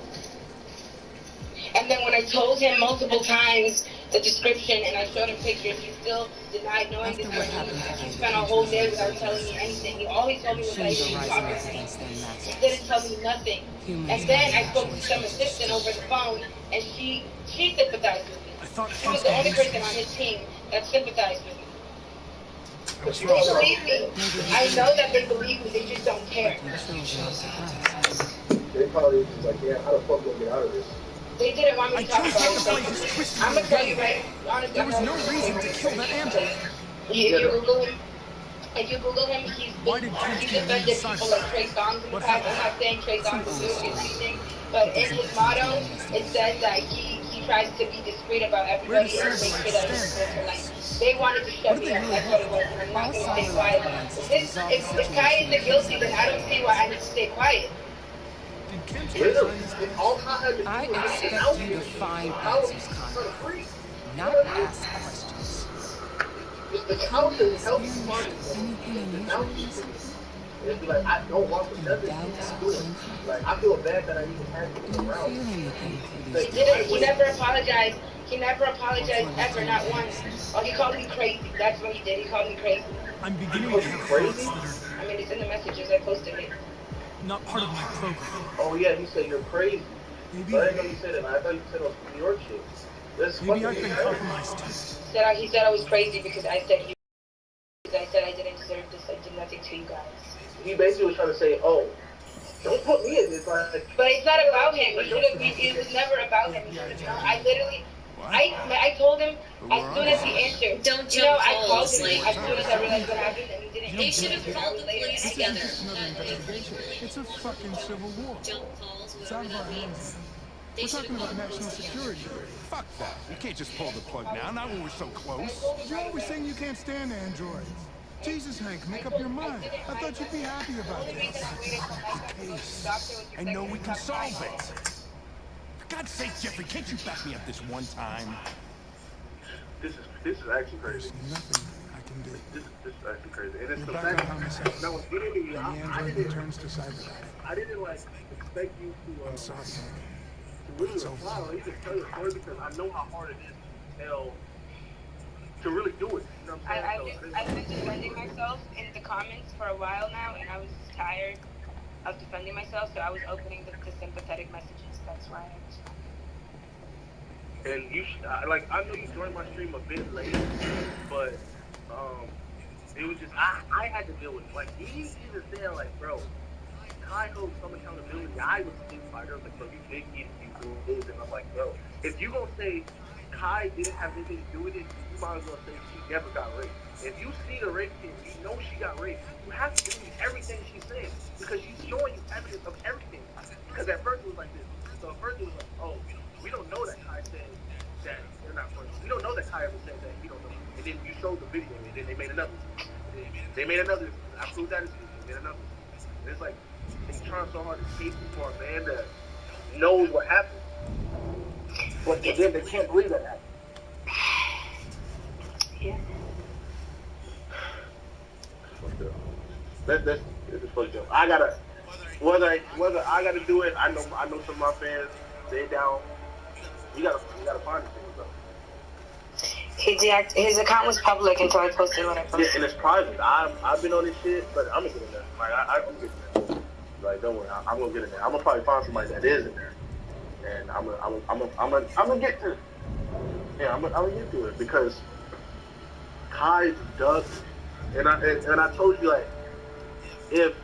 Speaker 6: And then when I told him multiple times the description and I showed him pictures, he still denied knowing this person. He spent a whole day without telling me anything. All he told me was that he was talking to me. He didn't tell me nothing. And then I spoke to some assistant over the phone, and she sympathized with me. She was the only person on his team that sympathized with me. They believe me. I know that they believe me. They just don't care.
Speaker 5: They probably was like, yeah, how the fuck do I get out of this?
Speaker 6: They didn't want me to talk about it. I'm gonna tell you right. Honestly,
Speaker 8: there was no reason to kill that ambulance.
Speaker 6: If you Google him, he's defended people like Trey Songz in the past. I'm not saying Trey Songz is doing anything, but in his motto, it says that he tries to be discreet about everybody and make sure that it's like they wanted to shut me up. That's what it was, and I'm not gonna stay quiet. If Kai isn't guilty, then I don't see why I need to stay quiet.
Speaker 10: I expect you to find answers, Conrad, not ask questions.
Speaker 5: The council helps parties. It'd be like, I don't want to like, I feel bad that I even had him around.
Speaker 6: He never apologized. He never apologized ever, not once. Oh, he called me crazy. That's what he did. He called me crazy.
Speaker 8: I'm beginning to have thoughts that are...
Speaker 6: I mean, it's in the messages. I posted it.
Speaker 8: Not part of my program.
Speaker 5: Oh yeah, he said you're crazy.
Speaker 8: Maybe.
Speaker 5: But I didn't know you said it. I thought you said it was New York shit.
Speaker 8: Maybe I've been compromised too.
Speaker 6: He said I was crazy because I said I didn't deserve this. I did nothing to you guys.
Speaker 5: He basically was trying to say, oh, don't put me in this. Like,
Speaker 6: but it's not about him. It was never about him. I literally, I told him as soon as he answered.
Speaker 4: Don't jump
Speaker 6: I called
Speaker 4: calls,
Speaker 6: him
Speaker 4: like,
Speaker 6: as soon as I realized what happened, and he didn't.
Speaker 4: they should have called the police
Speaker 2: This
Speaker 4: together.
Speaker 2: isn't just another investigation. It's a fucking civil war.
Speaker 4: Jump calls,
Speaker 2: It's out
Speaker 4: whatever
Speaker 2: of our
Speaker 4: that
Speaker 2: hands
Speaker 4: means.
Speaker 2: now.
Speaker 4: They
Speaker 2: We're
Speaker 4: should
Speaker 2: talking
Speaker 4: have
Speaker 2: about
Speaker 4: called the
Speaker 2: national
Speaker 4: police together.
Speaker 2: security. Fuck that. You can't just pull the plug now, not when we're so close. You're always saying you can't stand androids. Jesus, Hank, make up your mind. I thought you'd be happy about this. The case. I know we can solve it. For God's sake, Jeffrey, can't you back me up this one time?
Speaker 5: This is actually crazy.
Speaker 2: There's nothing I can do.
Speaker 5: This is actually crazy. And it's
Speaker 2: You're
Speaker 5: the
Speaker 2: back
Speaker 5: fact
Speaker 2: on homicide.
Speaker 5: now when getting
Speaker 2: And the android returns to cyberlife.
Speaker 5: I didn't like expect you to
Speaker 2: I'm sorry, Hank.
Speaker 5: to really reply or even tell your story because I know how hard it is to tell to really do it. You know what I'm saying?
Speaker 6: I've been defending myself in the comments for a while now, and I was tired of defending myself, so I was opening the sympathetic messages. That's why I was.
Speaker 5: And you I know you joined my stream a bit late, but it was just I had to deal with it. Like he even said like, bro, Kai holds some accountability. I was a team fighter. I was like, bro, you did get you do this, and I'm like, bro, if you gonna say Kai didn't have anything to do with it, you might as well say she never got raped. If you see the rape kit, you know she got raped. You have to believe everything she's saying because she's showing you evidence of everything. Because at first it was like this. So at first it was like, oh, we don't know that Kai said that they're not friends. We don't know that Kai ever said that. We don't know. And then you showed the video, and then they made another. They made another. I proved that excuse. They made another. And it's like they trying so hard to chase me for a man that knows what happened, but then they can't believe that happened.
Speaker 6: Yeah.
Speaker 5: This is fucked up. I gotta whether I gotta do it. I know some of my fans. They down. You gotta find this thing though.
Speaker 6: His account was public until I posted what I posted.
Speaker 5: Yeah, and it's private. I've been on this shit, but I'm gonna get in there. Like I'm getting in there. Like don't worry, I'm gonna get in there. I'm gonna probably find somebody that is in there, and I'm gonna get to it. Yeah, I'm gonna get to it because Kai's ducked, and I told you like if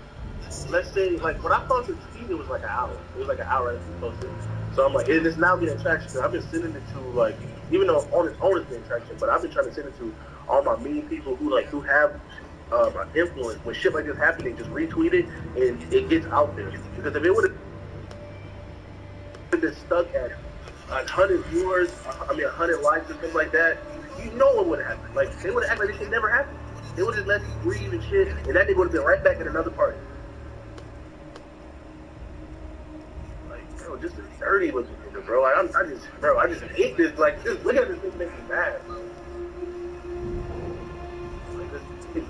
Speaker 5: let's say like when I posted the tweet, it was like an hour. It was like an hour after we posted. So I'm like, it's now getting traction. I've been sending it to like, even though on its own it's getting traction, but I've been trying to send it to all my mean people who have influence. When shit like this happens, they just retweet it and it gets out there. Because if it would have been stuck at 100 viewers, 100 likes or something like that, you know what would have happened. Like they would have acted like this shit never happened. They would have let me breathe and shit, and that nigga would have been right back in another party. Like, bro, just a dirty looking nigga, bro. Like, I just hate this. Like, just look at this thing makes me mad.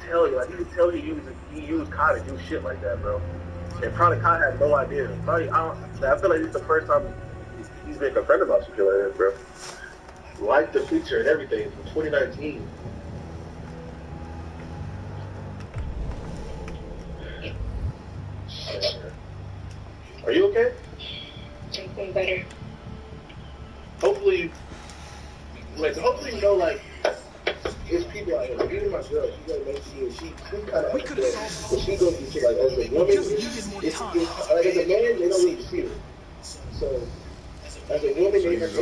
Speaker 5: Like, you can tell you he used Kai to do shit like that, bro. And probably Kai had no idea. Probably, I feel like this is the first time he's been confronted about some shit like that, bro. Like the picture and everything from 2019. Are you okay?
Speaker 6: I'm feeling better.
Speaker 5: Hopefully you know, like, there's people out here, like, even my girl, she's like, basically, she kind of understands, but she goes through shit, like, as a woman, it's like, as a man, they don't really see it. So, as a woman, they have
Speaker 11: I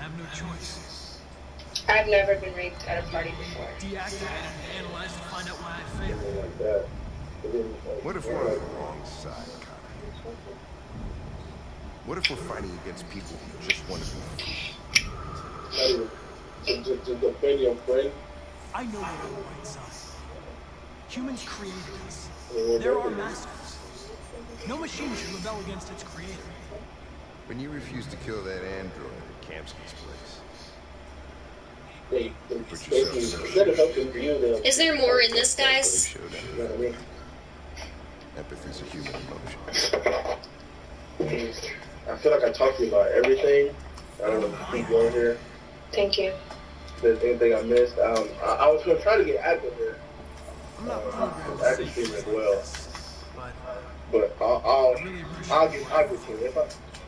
Speaker 11: have no choice.
Speaker 6: I've never been raped at a party before.
Speaker 11: Deactivate and analyze to find out why I failed.
Speaker 5: like that.
Speaker 2: What if we're on the wrong side, Connor? What if we're fighting against people who just want to be free?
Speaker 5: To defend your friend?
Speaker 11: I know we're on the right side. Humans created us. They're our masters. No machine should rebel against its creator.
Speaker 2: When you refuse to kill that android at Kamsky's place.
Speaker 4: Is there more in this, guys?
Speaker 2: Empathy's a human emotion.
Speaker 5: I feel like I talked to you about everything. I don't know if you keep going here.
Speaker 6: Thank you.
Speaker 5: If there's anything I missed, I was going to try to get active here. Active streaming as well. But I'll get to it.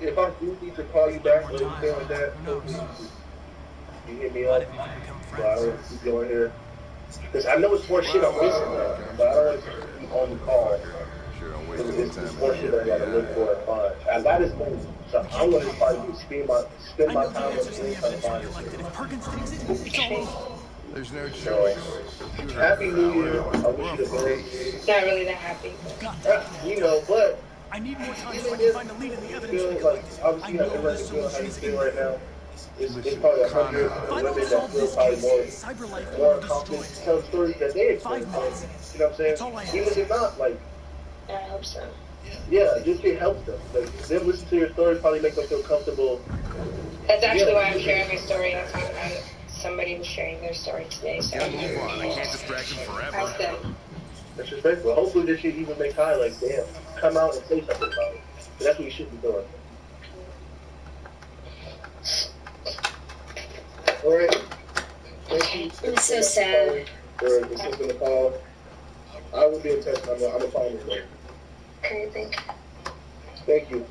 Speaker 5: If I do need to call you back or anything like that, you hit me up. But I don't want to keep going here. Because I know it's more shit I'm missing, but I don't want to keep on the call. It's more shit that I gotta look for and find. I got his name, so I'm gonna probably spend my time on screen trying to find this shit.
Speaker 11: If Perkins takes it, it's all over.
Speaker 2: There's no choice.
Speaker 5: So, happy New Year. I wish you the best.
Speaker 6: Not really that happy.
Speaker 5: You know, but
Speaker 11: I need more time so I can find a lead in the evidence.
Speaker 5: like, obviously, you know, everybody's feeling how you feel right now. It's probably 100 women that feel probably more confident to tell stories that they experience. You know what I'm saying? Even if not, like,
Speaker 6: I hope so.
Speaker 5: yeah, just it helps them. Like, them listen to your story probably make them feel comfortable.
Speaker 6: That's actually why I'm sharing my story. I found out somebody was sharing their story today, so
Speaker 2: Gotta move on. I can't distract him forever.
Speaker 6: I said,
Speaker 5: That's respectful. Hopefully this shit even make Kai like, damn, come out and say something about it. But that's what you should be doing. Alright. Thank you.
Speaker 4: It's so sad.
Speaker 5: For accepting the call. I will be in touch. I'm gonna find you later.
Speaker 6: okay, thank you.
Speaker 5: Thank you.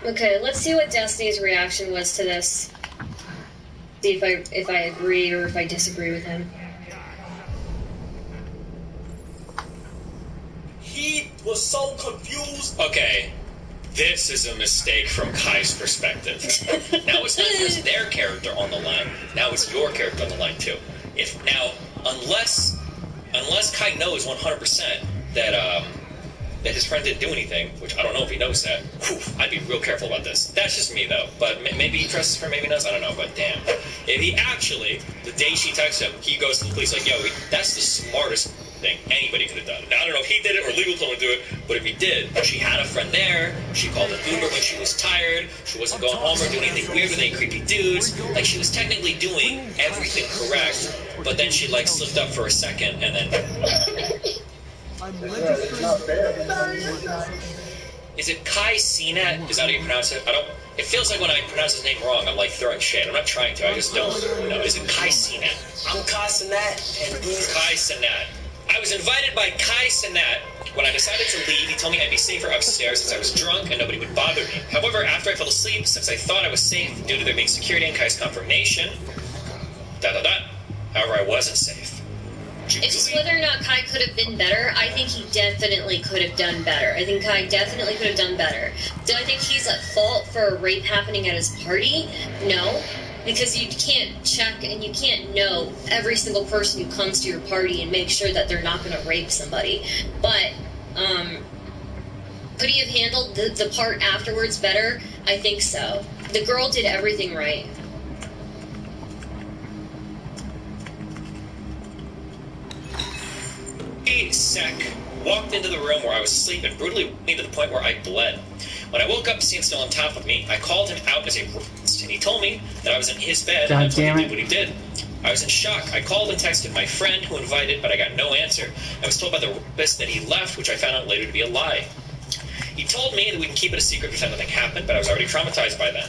Speaker 4: Okay, let's see what Destiny's reaction was to this. See if I agree or if I disagree with him.
Speaker 12: He was so confused. Okay, this is a mistake from Kai's perspective. Now it's not just their character on the line. Now it's your character on the line too. Unless Kai knows 100% that his friend didn't do anything, which I don't know if he knows that. Whew, I'd be real careful about this. That's just me, though. But maybe he trusts his friend, maybe not. I don't know. But damn. If he actually, the day she texts him, he goes to the police like, yo, that's the smartest thing anybody could have done. Now, I don't know if he did it or legal told him to do it, but if he did, she had a friend there. She called an Uber when she was tired. She wasn't going home or doing anything weird with any creepy dudes. Like, she was technically doing everything correct, but then she, like, slipped up for a second, and then... Is it Kai Sinat? Is that how you pronounce it? It feels like when I pronounce his name wrong, I'm like throwing shade. I'm not trying to, I just don't know. Is it Kai Sinat?
Speaker 13: I'm Kai Sinat, and
Speaker 12: Kai Sinat. I was invited by Kai Sinat. When I decided to leave, he told me I'd be safer upstairs since I was drunk and nobody would bother me. However, after I fell asleep, since I thought I was safe due to there being security and Kai's confirmation, however, I wasn't safe.
Speaker 4: It's just whether or not Kai could have been better. I think he definitely could have done better. I think Kai definitely could have done better. Do I think he's at fault for a rape happening at his party? No. Because you can't check and you can't know every single person who comes to your party and make sure that they're not going to rape somebody. But, could he have handled the part afterwards better? I think so. The girl did everything right.
Speaker 12: Sec walked into the room where I was asleep and brutally woke me to the point where I bled. When I woke up to see him still on top of me, I called him out as a rapist, and he told me that I was in his bed and that's when he did what he did. I was in shock. I called and texted my friend who invited, but I got no answer. I was told by the rapist that he left, which I found out later to be a lie. He told me that we can keep it a secret, pretend nothing happened, but I was already traumatized by then.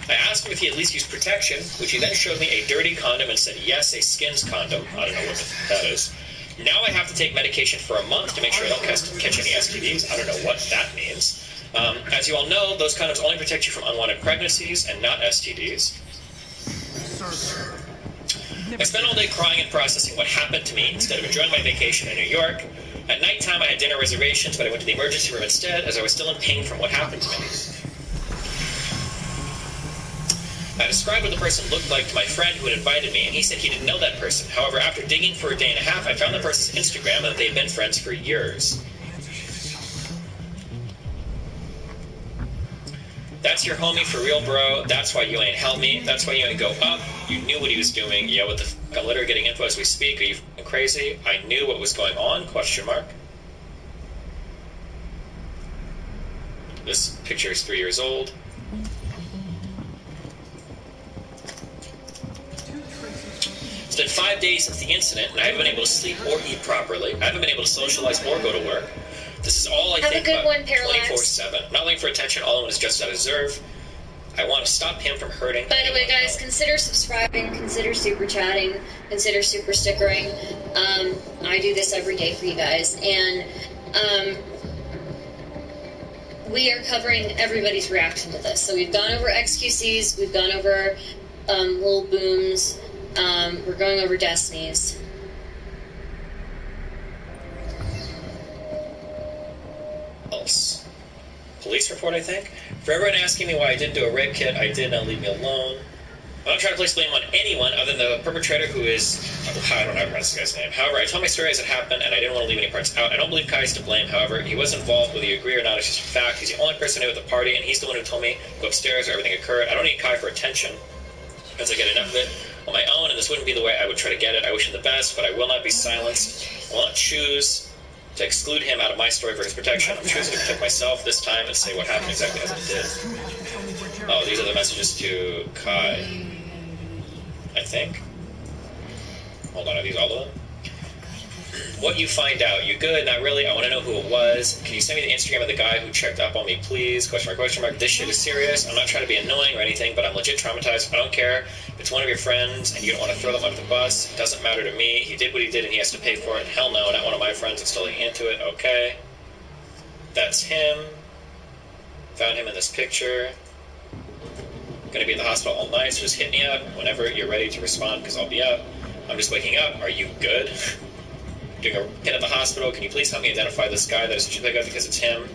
Speaker 12: I asked him if he at least used protection, which he then showed me a dirty condom and said, yes, a skins condom. I don't know what that is. Now I have to take medication for a month to make sure I don't catch any STDs. I don't know what that means. As you all know, those condoms only protect you from unwanted pregnancies and not STDs. I spent all day crying and processing what happened to me instead of enjoying my vacation in New York. At nighttime, I had dinner reservations, but I went to the emergency room instead as I was still in pain from what happened to me. I described what the person looked like to my friend who had invited me, and he said he didn't know that person. However, after digging for a day and a half, I found the person's Instagram and that they had been friends for years. That's your homie for real, bro. That's why you ain't help me. That's why you ain't go up. You knew what he was doing. Yeah, what the f***? I'm literally getting info as we speak. Are you f***ing crazy? I knew what was going on, question mark. This picture is 3 years old. It's been 5 days since the incident, and I haven't been able to sleep or eat properly. I haven't been able to socialize or go to work. This is all I think about 24/7. Not looking for attention, all I want is just I deserve. I want to stop him from hurting.
Speaker 4: By the way, guys, consider subscribing, consider super chatting, consider super stickering. I do this every day for you guys, and we are covering everybody's reaction to this. So we've gone over XQCs, we've gone over Lil Boom's, we're going over Destiny's.
Speaker 12: else? Police report, I think. For everyone asking me why I didn't do a rape kit, I did. Now leave me alone. I'm not trying to place blame on anyone other than the perpetrator, who is... I don't know how to pronounce this guy's name. However, I tell my story as it happened, and I didn't want to leave any parts out. I don't believe Kai's to blame. However, he was involved, whether you agree or not. It's just a fact. He's the only person I knew at the party, and he's the one who told me to go upstairs where everything occurred. I don't need Kai for attention, because I get enough of it on my own, and this wouldn't be the way I would try to get it. I wish him the best, but I will not be silenced. I will not choose to exclude him out of my story for his protection. I'm choosing to protect myself this time and say what happened exactly as it did. Oh, these are the messages to Kai, I think. Hold on, are these all of them? What you find out? You good? Not really. I want to know who it was. Can you send me the Instagram of the guy who checked up on me, please? Question mark, question mark. This shit is serious. I'm not trying to be annoying or anything, but I'm legit traumatized. I don't care if it's one of your friends and you don't want to throw them under the bus. It doesn't matter to me. He did what he did and he has to pay for it. Hell no, not one of my friends is still into it. Okay. That's him. Found him in this picture. Gonna be at the hospital all night, so just hit me up whenever you're ready to respond, because I'll be up. I'm just waking up. Are you good? Doing a pin at the hospital. Can you please help me identify this guy that I should pick up, because it's him?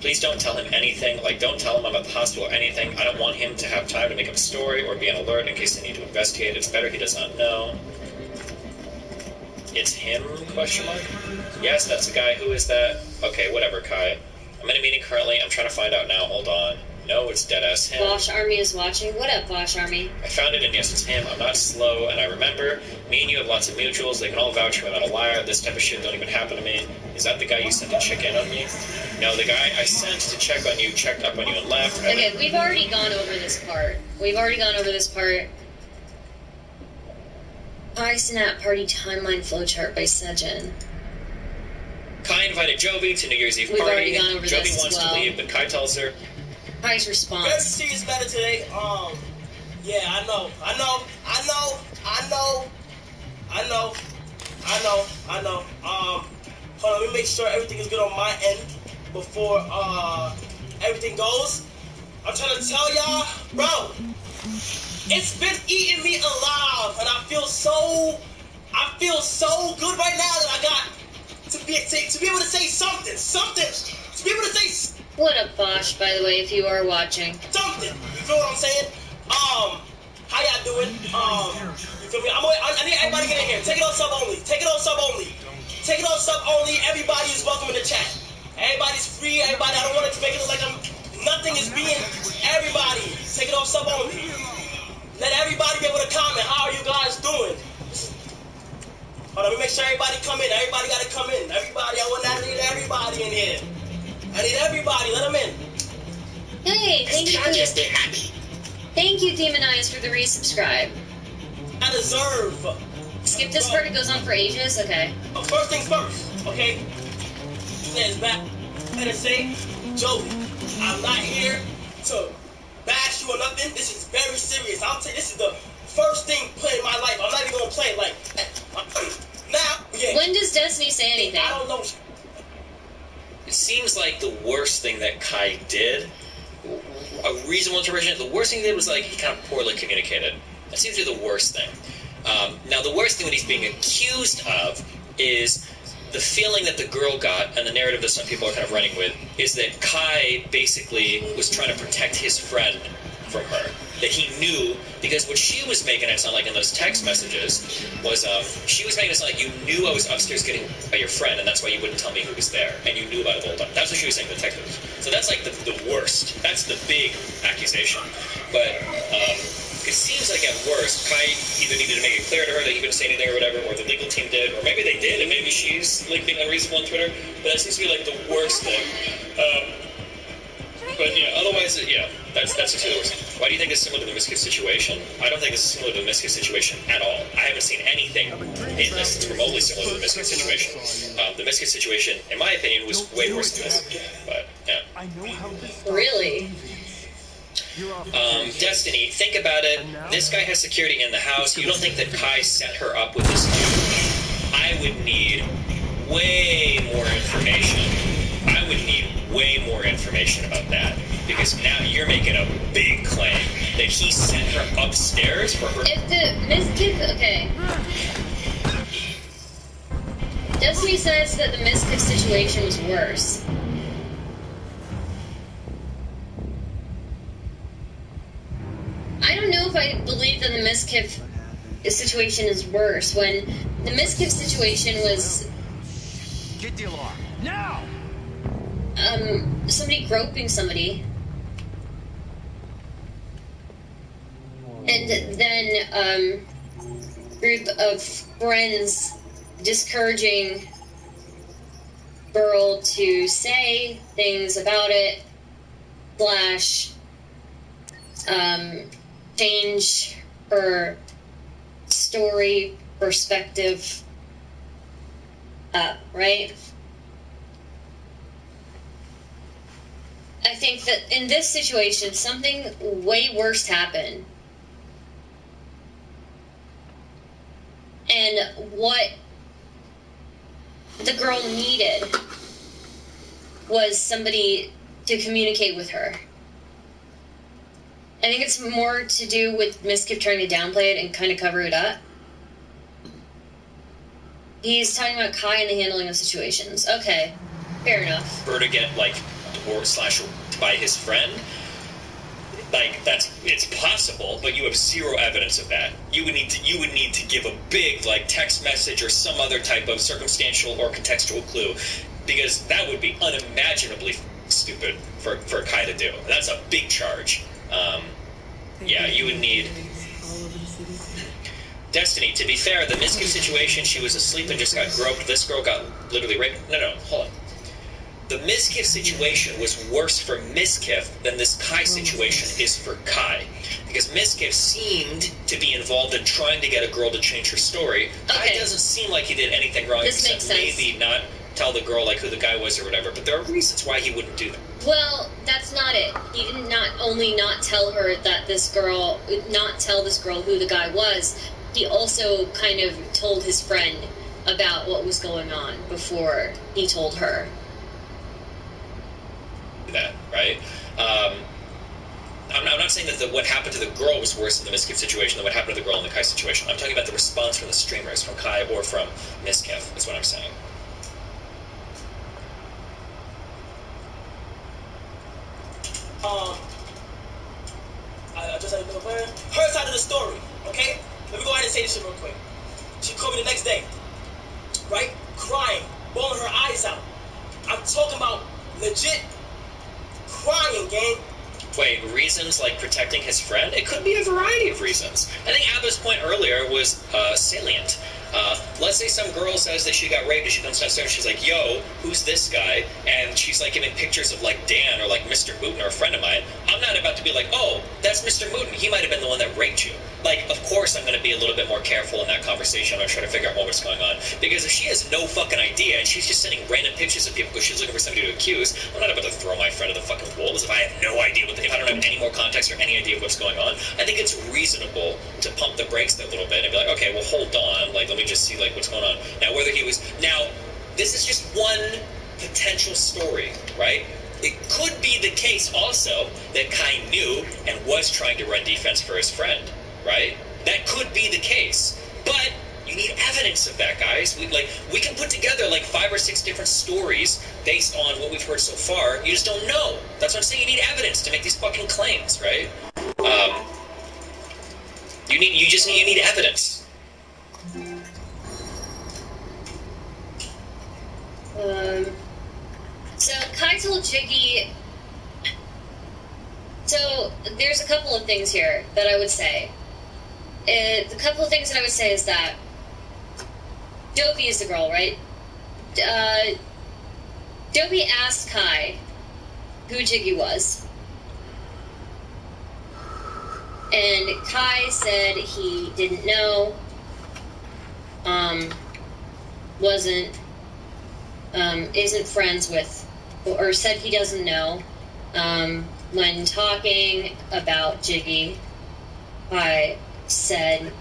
Speaker 12: Please don't tell him anything. Like, don't tell him I'm at the hospital or anything. I don't want him to have time to make up a story or be on alert in case they need to investigate. It's better he does not know. It's him? Question mark? Yes, that's the guy. Who is that? Okay, whatever, Kai. I'm in a meeting currently. I'm trying to find out now. Hold on. No, it's deadass him.
Speaker 4: Bosch Army is watching. What up, Bosch Army?
Speaker 12: I found it, and yes, it's him. I'm not slow, and I remember. Me and you have lots of mutuals. They can all vouch for me. I'm not a liar. This type of shit don't even happen to me. Is that the guy you sent to check in on me? No, the guy I sent to check on you checked up on you and left.
Speaker 4: Okay, we've already gone over this part. Kai Snap Party Timeline Flowchart by Sejin.
Speaker 12: Kai invited Jovi to New Year's Eve
Speaker 4: We've
Speaker 12: party.
Speaker 4: already gone over
Speaker 12: Jovi
Speaker 4: this
Speaker 12: wants
Speaker 4: as well.
Speaker 12: to leave, but Kai tells her...
Speaker 4: Kai's response.
Speaker 13: Very serious matter today. Yeah, I know. Hold on, let me make sure everything is good on my end before everything goes. I'm trying to tell y'all, bro, it's been eating me alive, and I feel so good right now that I got to be able to say something.
Speaker 4: What up, Bosch, by the way, if you are watching.
Speaker 13: Something. You feel what I'm saying? How y'all doing? You feel me? I need everybody to get in here. Take it on sub only. Everybody is welcome in the chat. Everybody's free. Everybody, I don't want it to make it look like nothing is being. Everybody, take it on sub only. Let everybody be able to comment. How are you guys doing? Hold on, let me make sure everybody come in. Everybody got to come in. Everybody, I need everybody in here. I need everybody. Let them in.
Speaker 4: Hey, thank you, Demon Eyes, for the resubscribe.
Speaker 13: I deserve.
Speaker 4: Skip this part. It goes on for ages. Okay.
Speaker 13: First things first. Okay. Says back. Better say, Joey, I'm not here to bash you or nothing. This is very serious. I'll tell you, this is the first thing played in my life. I'm not even gonna play it like now. Yeah.
Speaker 4: When does Destiny say anything?
Speaker 13: I don't know.
Speaker 12: It seems like the worst thing that Kai did, a reasonable interpretation, the worst thing he did was like he kind of poorly communicated. That seems to be the worst thing. Now, the worst thing that he's being accused of is the feeling that the girl got, and the narrative that some people are kind of running with, is that Kai basically was trying to protect his friend from her. That he knew, because what she was making it sound like in those text messages was, she was making it sound like you knew I was upstairs getting by your friend, and that's why you wouldn't tell me who was there, and you knew about it the whole time. That's what she was saying in the text messages. So that's like the worst. That's the big accusation. But it seems like at worst, Kai either needed to make it clear to her that he couldn't say anything or whatever, or the legal team did, or maybe they did, and maybe she's like being unreasonable on Twitter. But that seems to be like the worst thing. But yeah, otherwise, yeah, that's just the worst thing. Why do you think it's similar to the Miskit situation? I don't think it's similar to the Miskit situation at all. I haven't seen anything in this that's remotely similar to the Miskit situation. The Miskit situation, in my opinion, was way worse than this. But yeah.
Speaker 4: Really?
Speaker 12: Destiny, think about it. This guy has security in the house. You don't think that Kai set her up with this dude? I would need way more information. I would need way more information about that. Because now you're making a big claim that he sent her upstairs for her.
Speaker 4: If the Miskit, okay. Destiny says that the Miskit situation was worse. believe that the Miskiff situation is worse. When the Miskiff situation was
Speaker 8: Get the alarm now.
Speaker 4: Somebody groping somebody, and then group of friends discouraging girl to say things about it, / change her story perspective up, right? I think that in this situation, something way worse happened. And what the girl needed was somebody to communicate with her. I think it's more to do with Miskiff trying to downplay it and kind of cover it up. He's talking about Kai and the handling of situations. Okay, fair enough.
Speaker 12: Her to get, like, / by his friend, like, it's possible, but you have zero evidence of that. You would need to give a big, like, text message or some other type of circumstantial or contextual clue, because that would be unimaginably stupid for Kai to do. That's a big charge. Yeah, you would need... Destiny, to be fair, the Miskiff situation, she was asleep and just got groped. This girl got literally raped. No, hold on. The Miskiff situation was worse for Miskiff than this Kai situation is for Kai. Because Miskiff seemed to be involved in trying to get a girl to change her story. Okay. Kai doesn't seem like he did anything wrong,
Speaker 4: this makes sense.
Speaker 12: Maybe not tell the girl, like, who the guy was or whatever, but there are reasons why he wouldn't do that.
Speaker 4: Well, that's not it. He did not only not tell her that not tell this girl who the guy was, he also kind of told his friend about what was going on before he told her.
Speaker 12: That, right? I'm not saying that what happened to the girl was worse in the Miskiff situation than what happened to the girl in the Kai situation. I'm talking about the response from the streamers, from Kai or from Miskiff, is what I'm saying.
Speaker 13: I just had a her side of the story, okay? Let me go ahead and say this shit real quick. She called me the next day, right? Crying, bawling her eyes out. I'm talking about legit crying, gang.
Speaker 12: Wait, reasons like protecting his friend? It could be a variety of reasons. I think Abba's point earlier was salient. Let's say some girl says that she got raped and she comes downstairs and she's like, yo, who's this guy? And she's like giving pictures of like Dan or like Mr. Mooten or a friend of mine. I'm not about to be like, oh, that's Mr. Mooten. He might have been the one that raped you. Like, of course I'm going to be a little bit more careful in that conversation. I'm trying to figure out what's going on. Because if she has no fucking idea and she's just sending random pictures of people because she's looking for somebody to accuse, I'm not about to throw my friend at the fucking wolves if I have no idea if I don't have any more context or any idea of what's going on. I think it's reasonable to pump the brakes a little bit and be like, okay, well, hold on. Like, let me just see, like, what's going on. Now, whether he was... Now, this is just one potential story, right? It could be the case also that Kai knew and was trying to run defense for his friend, right? That could be the case. But you need evidence of that, guys. We can put together like 5 or 6 different stories based on what we've heard so far. You just don't know. That's what I'm saying. You need evidence to make these fucking claims, right? You need evidence.
Speaker 4: So Kai told Jiggy. So there's a couple of things here that I would say. The couple of things that I would say is that Dovey is the girl, right? Dovey asked Kai who Jiggy was. And Kai said he didn't know, isn't friends with, or said he doesn't know. When talking about Jiggy, Kai said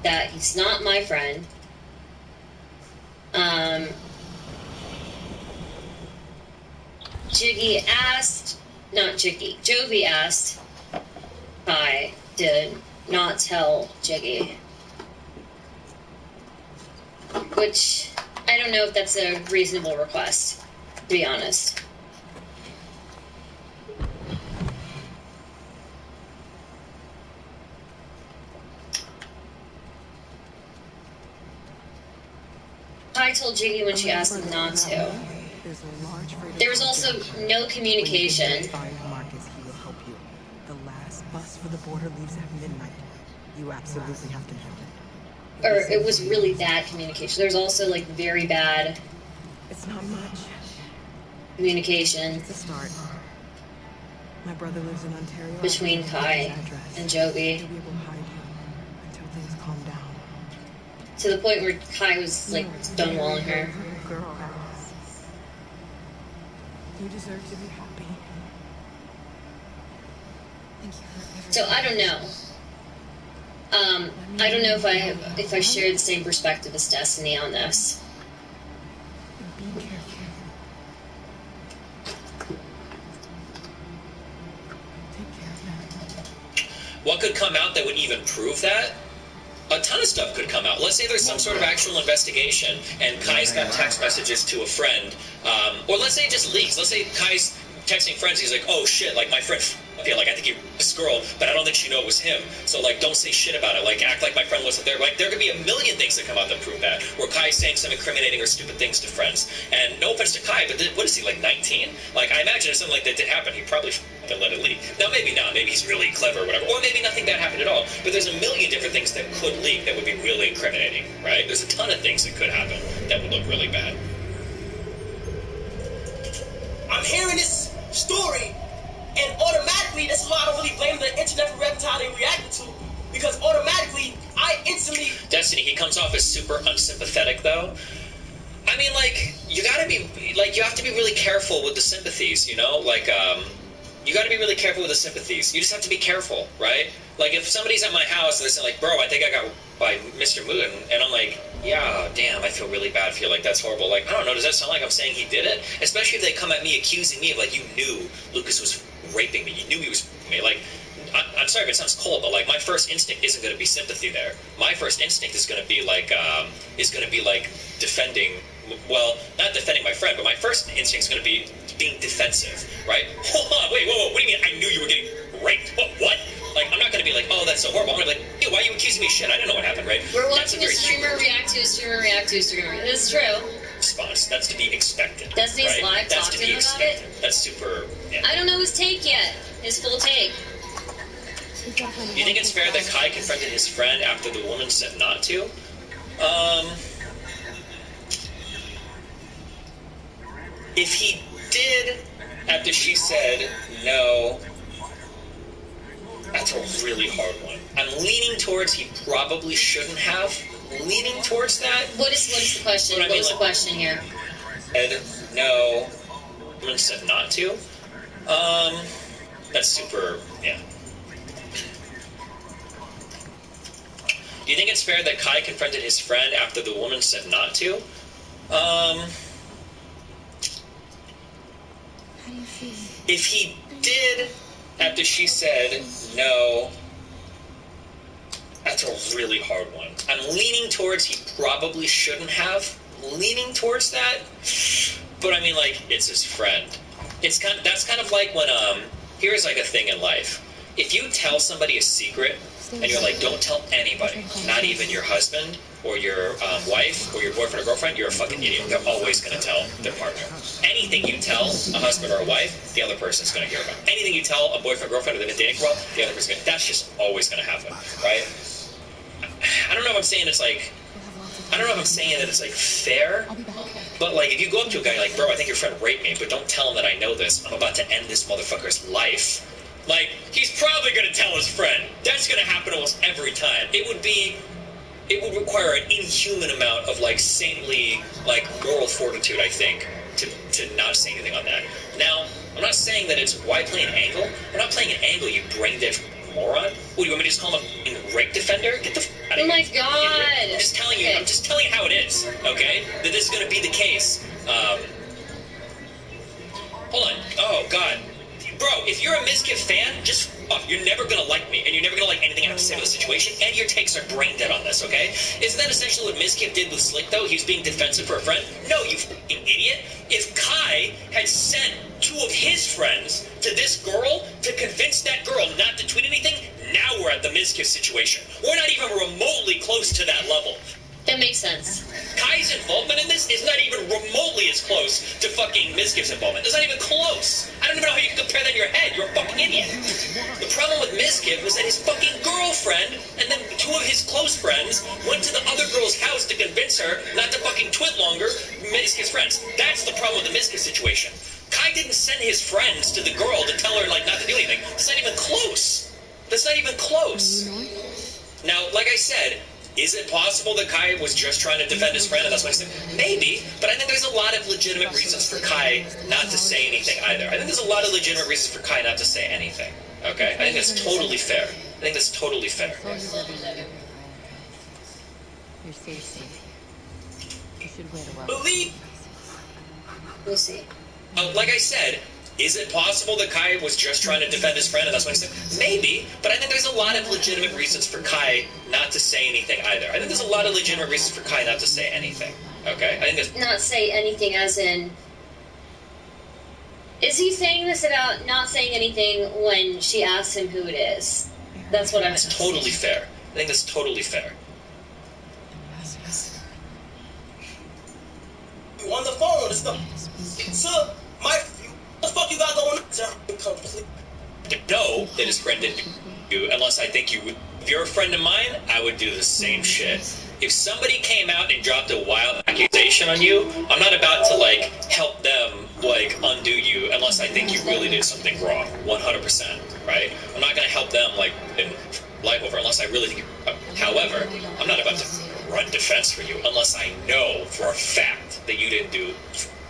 Speaker 4: that he's not my friend. Jovi asked Kai to not tell Jiggy. Which, I don't know if that's a reasonable request, to be honest. Kai told Jiggy when she asked him not to. There was also no communication.
Speaker 10: Find Markus, he will help you. The last bus for the border leaves at midnight. You absolutely have to know it.
Speaker 4: Or it was really bad communication. There was also like very bad.
Speaker 10: It's not much.
Speaker 4: Communication.
Speaker 10: It's a start. My brother lives in Ontario.
Speaker 4: Between Kai and Joby.
Speaker 10: He'll be able to hide you until things calm down.
Speaker 4: To the point where Kai was like stonewalling her.
Speaker 10: Girl, Alice. You deserve to be happy. Thank you for everything.
Speaker 4: So I don't know. I don't know if I share the same perspective as Destiny on this.
Speaker 10: Be careful. Take care of that.
Speaker 12: What could come out that would even prove that? A ton of stuff could come out. Let's say there's some sort of actual investigation, and Kai's got text messages to a friend, or let's say it just leaks. Let's say Kai's texting friends, he's like, oh shit, like my friend, okay, like I think he this girl, but I don't think she knew it was him. So like, don't say shit about it. Like, act like my friend wasn't there. Like, there could be a million things that come out that prove that. Where Kai's saying some incriminating or stupid things to friends. And no offense to Kai, but what is he, like 19? Like, I imagine if something like that did happen, he'd probably let it leak. Now, maybe not. Maybe he's really clever or whatever. Or maybe nothing bad happened at all. But there's a million different things that could leak that would be really incriminating, right? There's a ton of things that could happen that would look really bad.
Speaker 13: I'm hearing this story, and automatically, this is why I don't really blame the internet for reacting how they reacted to, because automatically, I instantly...
Speaker 12: Destiny, he comes off as super unsympathetic, though. I mean, like, you gotta be, like, you have to be really careful with the sympathies, you know? Like, you gotta be really careful with the sympathies. You just have to be careful, right? Like, if somebody's at my house and they're saying, like, bro, I think I got by Mr. Moon, and I'm like, yeah, damn, I feel really bad for you, like, that's horrible. Like, I don't know, does that sound like I'm saying he did it? Especially if they come at me accusing me of, like, you knew Lucas was raping me, you knew he was me. Like, I'm sorry if it sounds cold, but, like, my first instinct isn't going to be sympathy there. My first instinct is going to be, like, defending, well, not defending my friend, but my first instinct is going to be being defensive, right? Hold on, wait, whoa, what do you mean I knew you were getting raped? What? Like, I'm not going to be like, oh, that's so horrible. I'm going to be like, hey, why are you accusing me of shit? I didn't know what happened, right?
Speaker 4: We're watching a streamer react to a streamer react to a streamer. It's true.
Speaker 12: Response. That's to be expected.
Speaker 4: Destiny's
Speaker 12: right?
Speaker 4: live
Speaker 12: That's
Speaker 4: talking
Speaker 12: to be
Speaker 4: about
Speaker 12: expected.
Speaker 4: it.
Speaker 12: That's super, yeah.
Speaker 4: I don't know his take yet. His full take.
Speaker 12: Do you think it's fair that Kai confronted his friend after the woman said not to? If he did, after she said no, that's a really hard one. I'm leaning towards he probably shouldn't have. Leaning towards that.
Speaker 4: What is the question? What is the question here?
Speaker 12: No, woman said not to. That's super, yeah. Do you think it's fair that Kai confronted his friend after the woman said not to?
Speaker 7: How do you feel?
Speaker 12: If he did, after she said no, that's a really hard one. I'm leaning towards he probably shouldn't have. Leaning towards that, but I mean, like, it's his friend. That's kind of like when here's like a thing in life. If you tell somebody a secret and you're like, don't tell anybody, not even your husband or your wife or your boyfriend or girlfriend, you're a fucking idiot. They're always going to tell their partner. Anything you tell a husband or a wife, the other person's going to hear about. Anything you tell a boyfriend or girlfriend or they've been dating for a while, the other person's going to. That's just always going to happen, right? I don't know if I'm saying it's like, I don't know if I'm saying that it's like fair, but like if you go up to a guy like, bro, I think your friend raped me, but don't tell him that I know this. I'm about to end this motherfucker's life. Like, he's probably going to tell his friend. That's going to happen almost every time. It would require an inhuman amount of, like, saintly, like, moral fortitude, I think, to not say anything on that. Now, I'm not saying that it's, why play an angle? We're not playing an angle, you brain-dead moron. What, do you want me to just call him a rape defender? Get the f*** out of here.
Speaker 4: Oh my god!
Speaker 12: I'm just telling you, I'm just telling you how it is, okay? That this is going to be the case. Hold on. Oh, God. Bro, if you're a Mizkif fan, just fuck. You're never gonna like me, and you're never gonna like anything I have to say about the situation, and your takes are brain dead on this, okay? Isn't that essentially what Mizkif did with Slick, though? He was being defensive for a friend? No, you fucking idiot. If Kai had sent two of his friends to this girl to convince that girl not to tweet anything, now we're at the Mizkif situation. We're not even remotely close to that level.
Speaker 4: That makes sense.
Speaker 12: Kai's involvement in this is not even remotely as close to fucking Mizkif's involvement. It's not even close. I don't even know how you can compare that in your head. You're a fucking idiot. The problem with Mizkif was that his fucking girlfriend and then two of his close friends went to the other girl's house to convince her not to fucking twit longer Mizkif's friends. That's the problem with the Mizkif situation. Kai didn't send his friends to the girl to tell her, like, not to do anything. That's not even close. That's not even close. Now, like I said, is it possible that Kai was just trying to defend his friend and that's why he said? Maybe, but I think there's a lot of legitimate reasons for Kai not to say anything either. I think there's a lot of legitimate reasons for Kai not to say anything. Okay? I think that's totally fair. I think that's totally fair.
Speaker 7: You're safe. You should wait a while.
Speaker 12: Believe.
Speaker 4: We'll see.
Speaker 12: Like I said, is it possible that Kai was just trying to defend his friend and that's why he said? Maybe, but I think there's a lot of legitimate reasons for Kai not to say anything either. I think there's a lot of legitimate reasons for Kai not to say anything. Okay? I think there's...
Speaker 4: Not say anything as in... Is he saying this about not saying anything when she asks him who it is? That's what I'm asking.
Speaker 12: That's totally fair. I think that's totally fair.
Speaker 13: On the phone, it's the... Sir, what the fuck you got going on?
Speaker 12: To know that his friend didn't do you, unless I think you would. If you're a friend of mine, I would do the same shit. If somebody came out and dropped a wild accusation on you, I'm not about to, like, help them, like, undo you unless I think you really did something wrong. 100%, right? I'm not gonna help them, like, in life over unless I really think however, I'm not about to run defense for you unless I know for a fact that you didn't do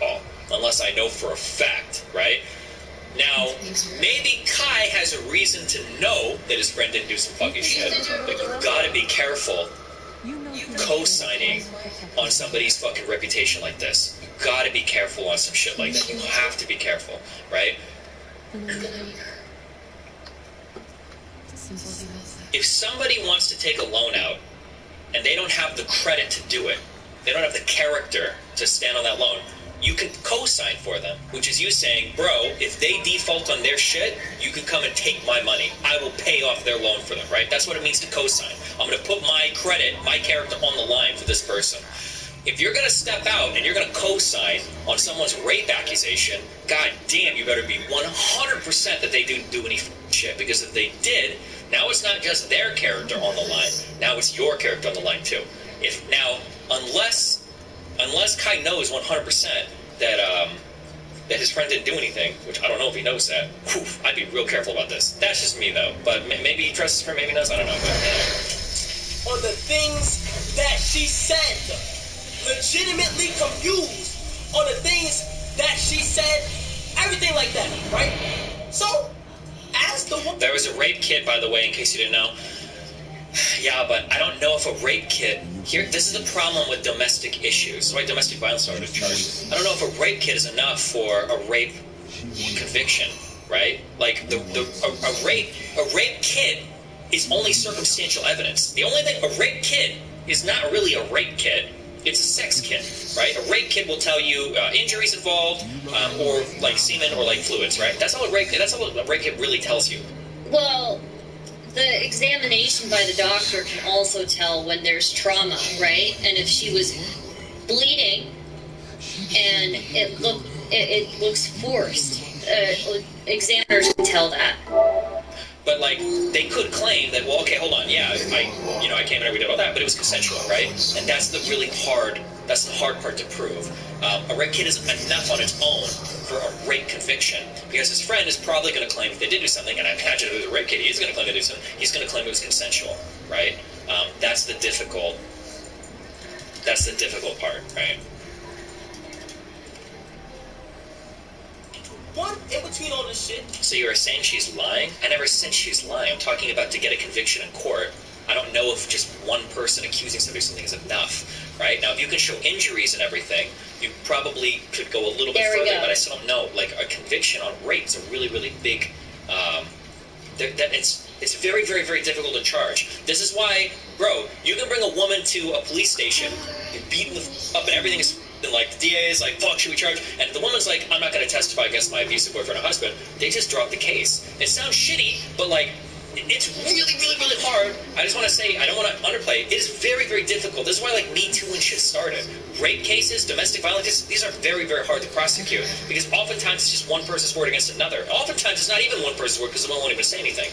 Speaker 12: all. Unless I know for a fact, right? Now, maybe Kai has a reason to know that his friend didn't do some fucking shit, but you gotta be careful co-signing on somebody's fucking reputation like this. You gotta be careful on some shit like that. You have to be careful, right? If somebody wants to take a loan out and they don't have the credit to do it, they don't have the character to stand on that loan, you can co-sign for them, which is you saying, bro, if they default on their shit, you can come and take my money. I will pay off their loan for them, right? That's what it means to co-sign. I'm going to put my credit, my character on the line for this person. If you're going to step out and you're going to co-sign on someone's rape accusation, god damn, you better be 100% that they didn't do any shit. Because if they did, now it's not just their character on the line. Now it's your character on the line too. Unless Kai knows 100% that his friend didn't do anything, which I don't know if he knows that, I'd be real careful about this. That's just me, though. But maybe he trusts his friend, maybe he does. I don't know. But,
Speaker 13: on the things that she said, legitimately confused on the things that she said, everything like that, right? So, as the woman...
Speaker 12: There was a rape kit, by the way, in case you didn't know. Yeah, but I don't know if a rape kit... Here, this is the problem with domestic issues. Why domestic violence started charges. I don't know if a rape kit is enough for a rape conviction, right? Like, a rape kit is only circumstantial evidence. The only thing... A rape kit is not really a rape kit. It's a sex kit, right? A rape kit will tell you injuries involved, or, like, semen or, like, fluids, right? That's all a rape kit really tells you.
Speaker 4: Well... The examination by the doctor can also tell when there's trauma, right? And if she was bleeding and it looks forced, examiners can tell that.
Speaker 12: But, like, they could claim that, well, okay, hold on, yeah, I came and we did all that, but it was consensual, right? And that's the hard part to prove. A rape kit isn't enough on its own for a rape conviction, because his friend is probably going to claim if they did do something, and I imagine if it was a rape kit, he's going to claim they did something, he's going to claim it was consensual, right? That's the difficult part, right?
Speaker 13: One in between all this shit.
Speaker 12: So you are saying she's lying? I never said she's lying. I'm talking about to get a conviction in court. I don't know if just one person accusing somebody of something is enough, right? Now, if you can show injuries and everything, you probably could go a little bit further, but I still don't know. Like, a conviction on rape is a really, really big... it's very, very, very difficult to charge. This is why, bro, you can bring a woman to a police station, you're beaten up and everything is... And, like, the DA is like, fuck, should we charge? And the woman's like, I'm not going to testify against my abusive boyfriend or husband. They just drop the case. It sounds shitty, but, like, it's really, really, really hard. I just want to say, I don't want to underplay it. It is very, very difficult. This is why, like, Me Too and shit started. Rape cases, domestic violence, these are very, very hard to prosecute because oftentimes it's just one person's word against another. Oftentimes it's not even one person's word because the one won't even say anything.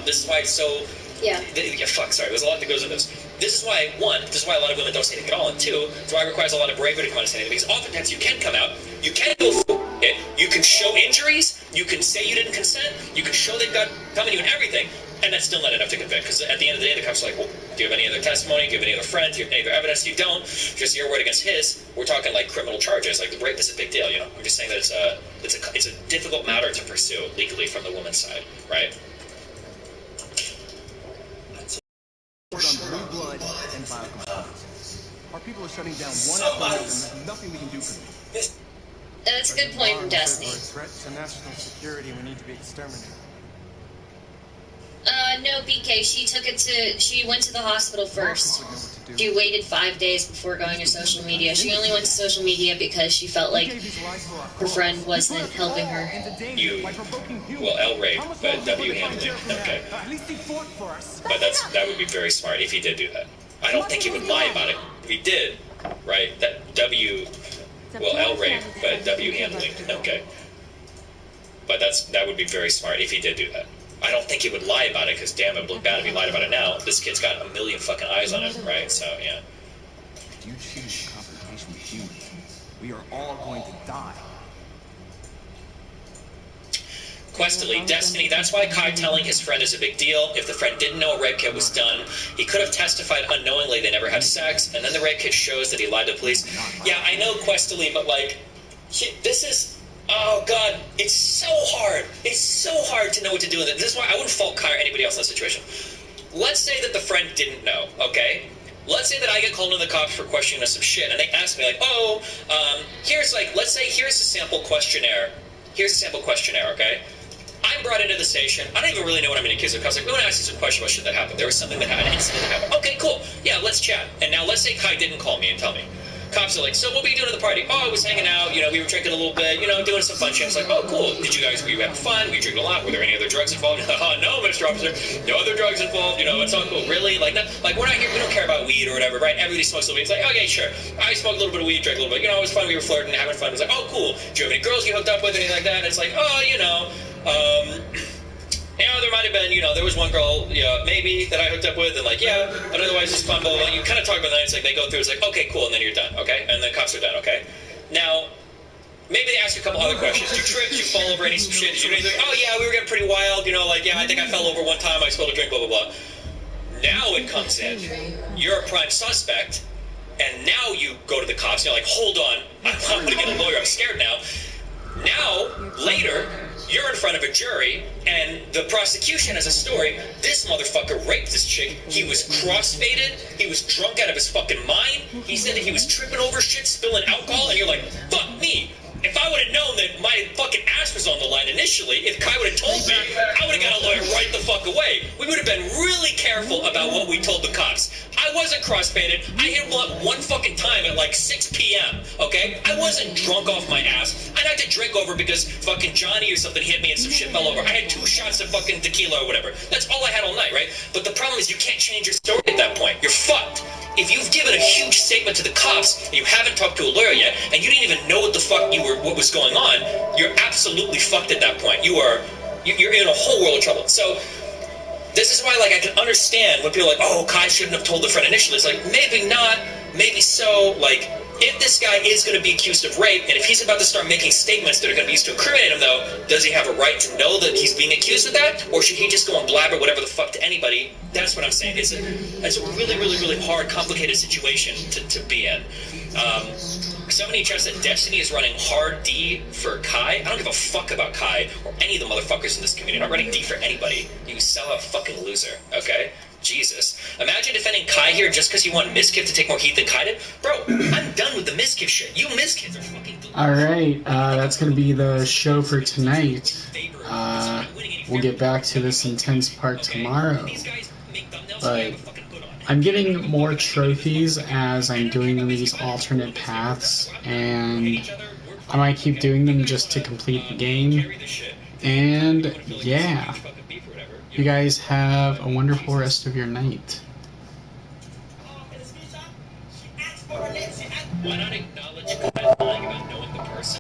Speaker 12: This is why it's so... Yeah, sorry, there's a lot that goes into this. This is why, one, this is why a lot of women don't say anything at all, and two, it's why it requires a lot of bravery to come out and say anything, because oftentimes you can come out, you can go for it, you can show injuries, you can say you didn't consent, you can show they've got coming to you and everything, and that's still not enough to convict, because at the end of the day, the cops are like, well, do you have any other testimony, do you have any other friends, do you have any other evidence, you don't, just your word against his, we're talking like criminal charges, like the rape is a big deal, you know, I'm just saying that it's a difficult matter to pursue legally from the woman's side, right?
Speaker 8: On blue blood and biocomponents. Our people are shutting down one after another, and there's nothing we can do for them.
Speaker 4: That's a good point from Destiny.
Speaker 2: We're a threat to national security. We need to be exterminated.
Speaker 4: No, BK, she went to the hospital first. She waited 5 days before going to social media. She only went to social media because she felt like her friend wasn't helping her.
Speaker 12: L rape, but W handling, okay. But that would be very smart if he did do that. I don't think he would lie about it. If he did, right, that L rape, but W handling, okay. But that would be very smart if he did do that. I don't think he would lie about it, because damn, it would look bad if he lied about it now. This kid's got a million fucking eyes on him, right? So, yeah.
Speaker 8: If you choose confrontation with humans, we are all going to die.
Speaker 12: Questily, Destiny, that's why Kai telling his friend is a big deal. If the friend didn't know a rape kit was done, he could have testified unknowingly they never had sex, and then the rape kit shows that he lied to police. Yeah, I know, Questily, but, like, this is... Oh, God, it's so hard. It's so hard to know what to do with it. This is why I wouldn't fault Kai or anybody else in that situation. Let's say that the friend didn't know, okay? Let's say that I get called into the cops for questioning some shit, and they ask me, like, let's say here's a sample questionnaire. Here's a sample questionnaire, okay? I'm brought into the station. I don't even really know what I'm being accused of. I was like, we want to ask you some questions about shit that happened. There was something that happened, an incident that happened. Okay, cool. Yeah, let's chat. And now let's say Kai didn't call me and tell me. Cops are like, so what were you doing at the party? Oh, I was hanging out, we were drinking a little bit, doing some fun shit. I was like, oh, cool. Were you having fun? Were you drinking a lot? Were there any other drugs involved? No, Mr. Officer. No other drugs involved. It's all cool. Really? Like, we're not here, we don't care about weed or whatever, right? Everybody smokes a little weed. It's like, okay, sure. I smoked a little bit of weed, drank a little bit. It was fun. We were flirting, having fun. It was like, oh, cool. Do you have any girls you hooked up with, anything like that? And it's like, there might have been, there was one girl, maybe, that I hooked up with, and but otherwise it's fun, blah, blah, blah. You kind of talk about that, it's like, they go through, it's like, okay, cool, and then you're done, okay? And then cops are done, okay? Now, maybe they ask you a couple other questions. Did you trip? Did you fall over any shit? Did you do anything? Oh, yeah, we were getting pretty wild, I think I fell over one time, I spilled a drink, blah, blah, blah. Now it comes in. You're a prime suspect, and now you go to the cops, and you're like, hold on, I'm going to get a lawyer, I'm scared now. Now, later, you're in front of a jury, and the prosecution has a story. This motherfucker raped this chick. He was crossfaded. He was drunk out of his fucking mind. He said that he was tripping over shit, spilling alcohol, and you're like, fuck me. If I would have known that my fucking ass was on the line initially, if Kai would have told me, I would have got a lawyer right the fuck away. We would have been really careful about what we told the cops. I wasn't crossfaded. I hit one fucking time at like 6 p.m., okay? I wasn't drunk off my ass. I had to drink over because fucking Johnny or something hit me and some shit fell over. I had 2 shots of fucking tequila or whatever. That's all I had all night, right? But the problem is you can't change your story at that point. You're fucked. If you've given a huge statement to the cops and you haven't talked to a lawyer yet, and you didn't even know what the fuck what was going on, you're absolutely fucked at that point. You're in a whole world of trouble. So this is why, I can understand when people are like, oh, Kai shouldn't have told the friend initially. It's like, maybe not, maybe so. If this guy is going to be accused of rape, and if he's about to start making statements that are going to be used to incriminate him, though, does he have a right to know that he's being accused of that? Or should he just go and blabber whatever the fuck to anybody? That's what I'm saying. It's a really, really, really hard, complicated situation to be in. Somebody just said Destiny is running hard D for Kai. I don't give a fuck about Kai or any of the motherfuckers in this community. I'm not running D for anybody. You sell a fucking loser, okay? Jesus. Imagine defending Kai here just because you want Miskiff to take more heat than Kai did? Bro, I'm done with the Miskiff shit. You Miskiffs are fucking...
Speaker 14: Alright, that's going to be the show for tonight. We'll get back to this intense part tomorrow. But I'm getting more trophies as I'm doing these alternate paths, and I might keep doing them just to complete the game. And yeah. You guys have a wonderful rest of your night.
Speaker 12: Why not acknowledge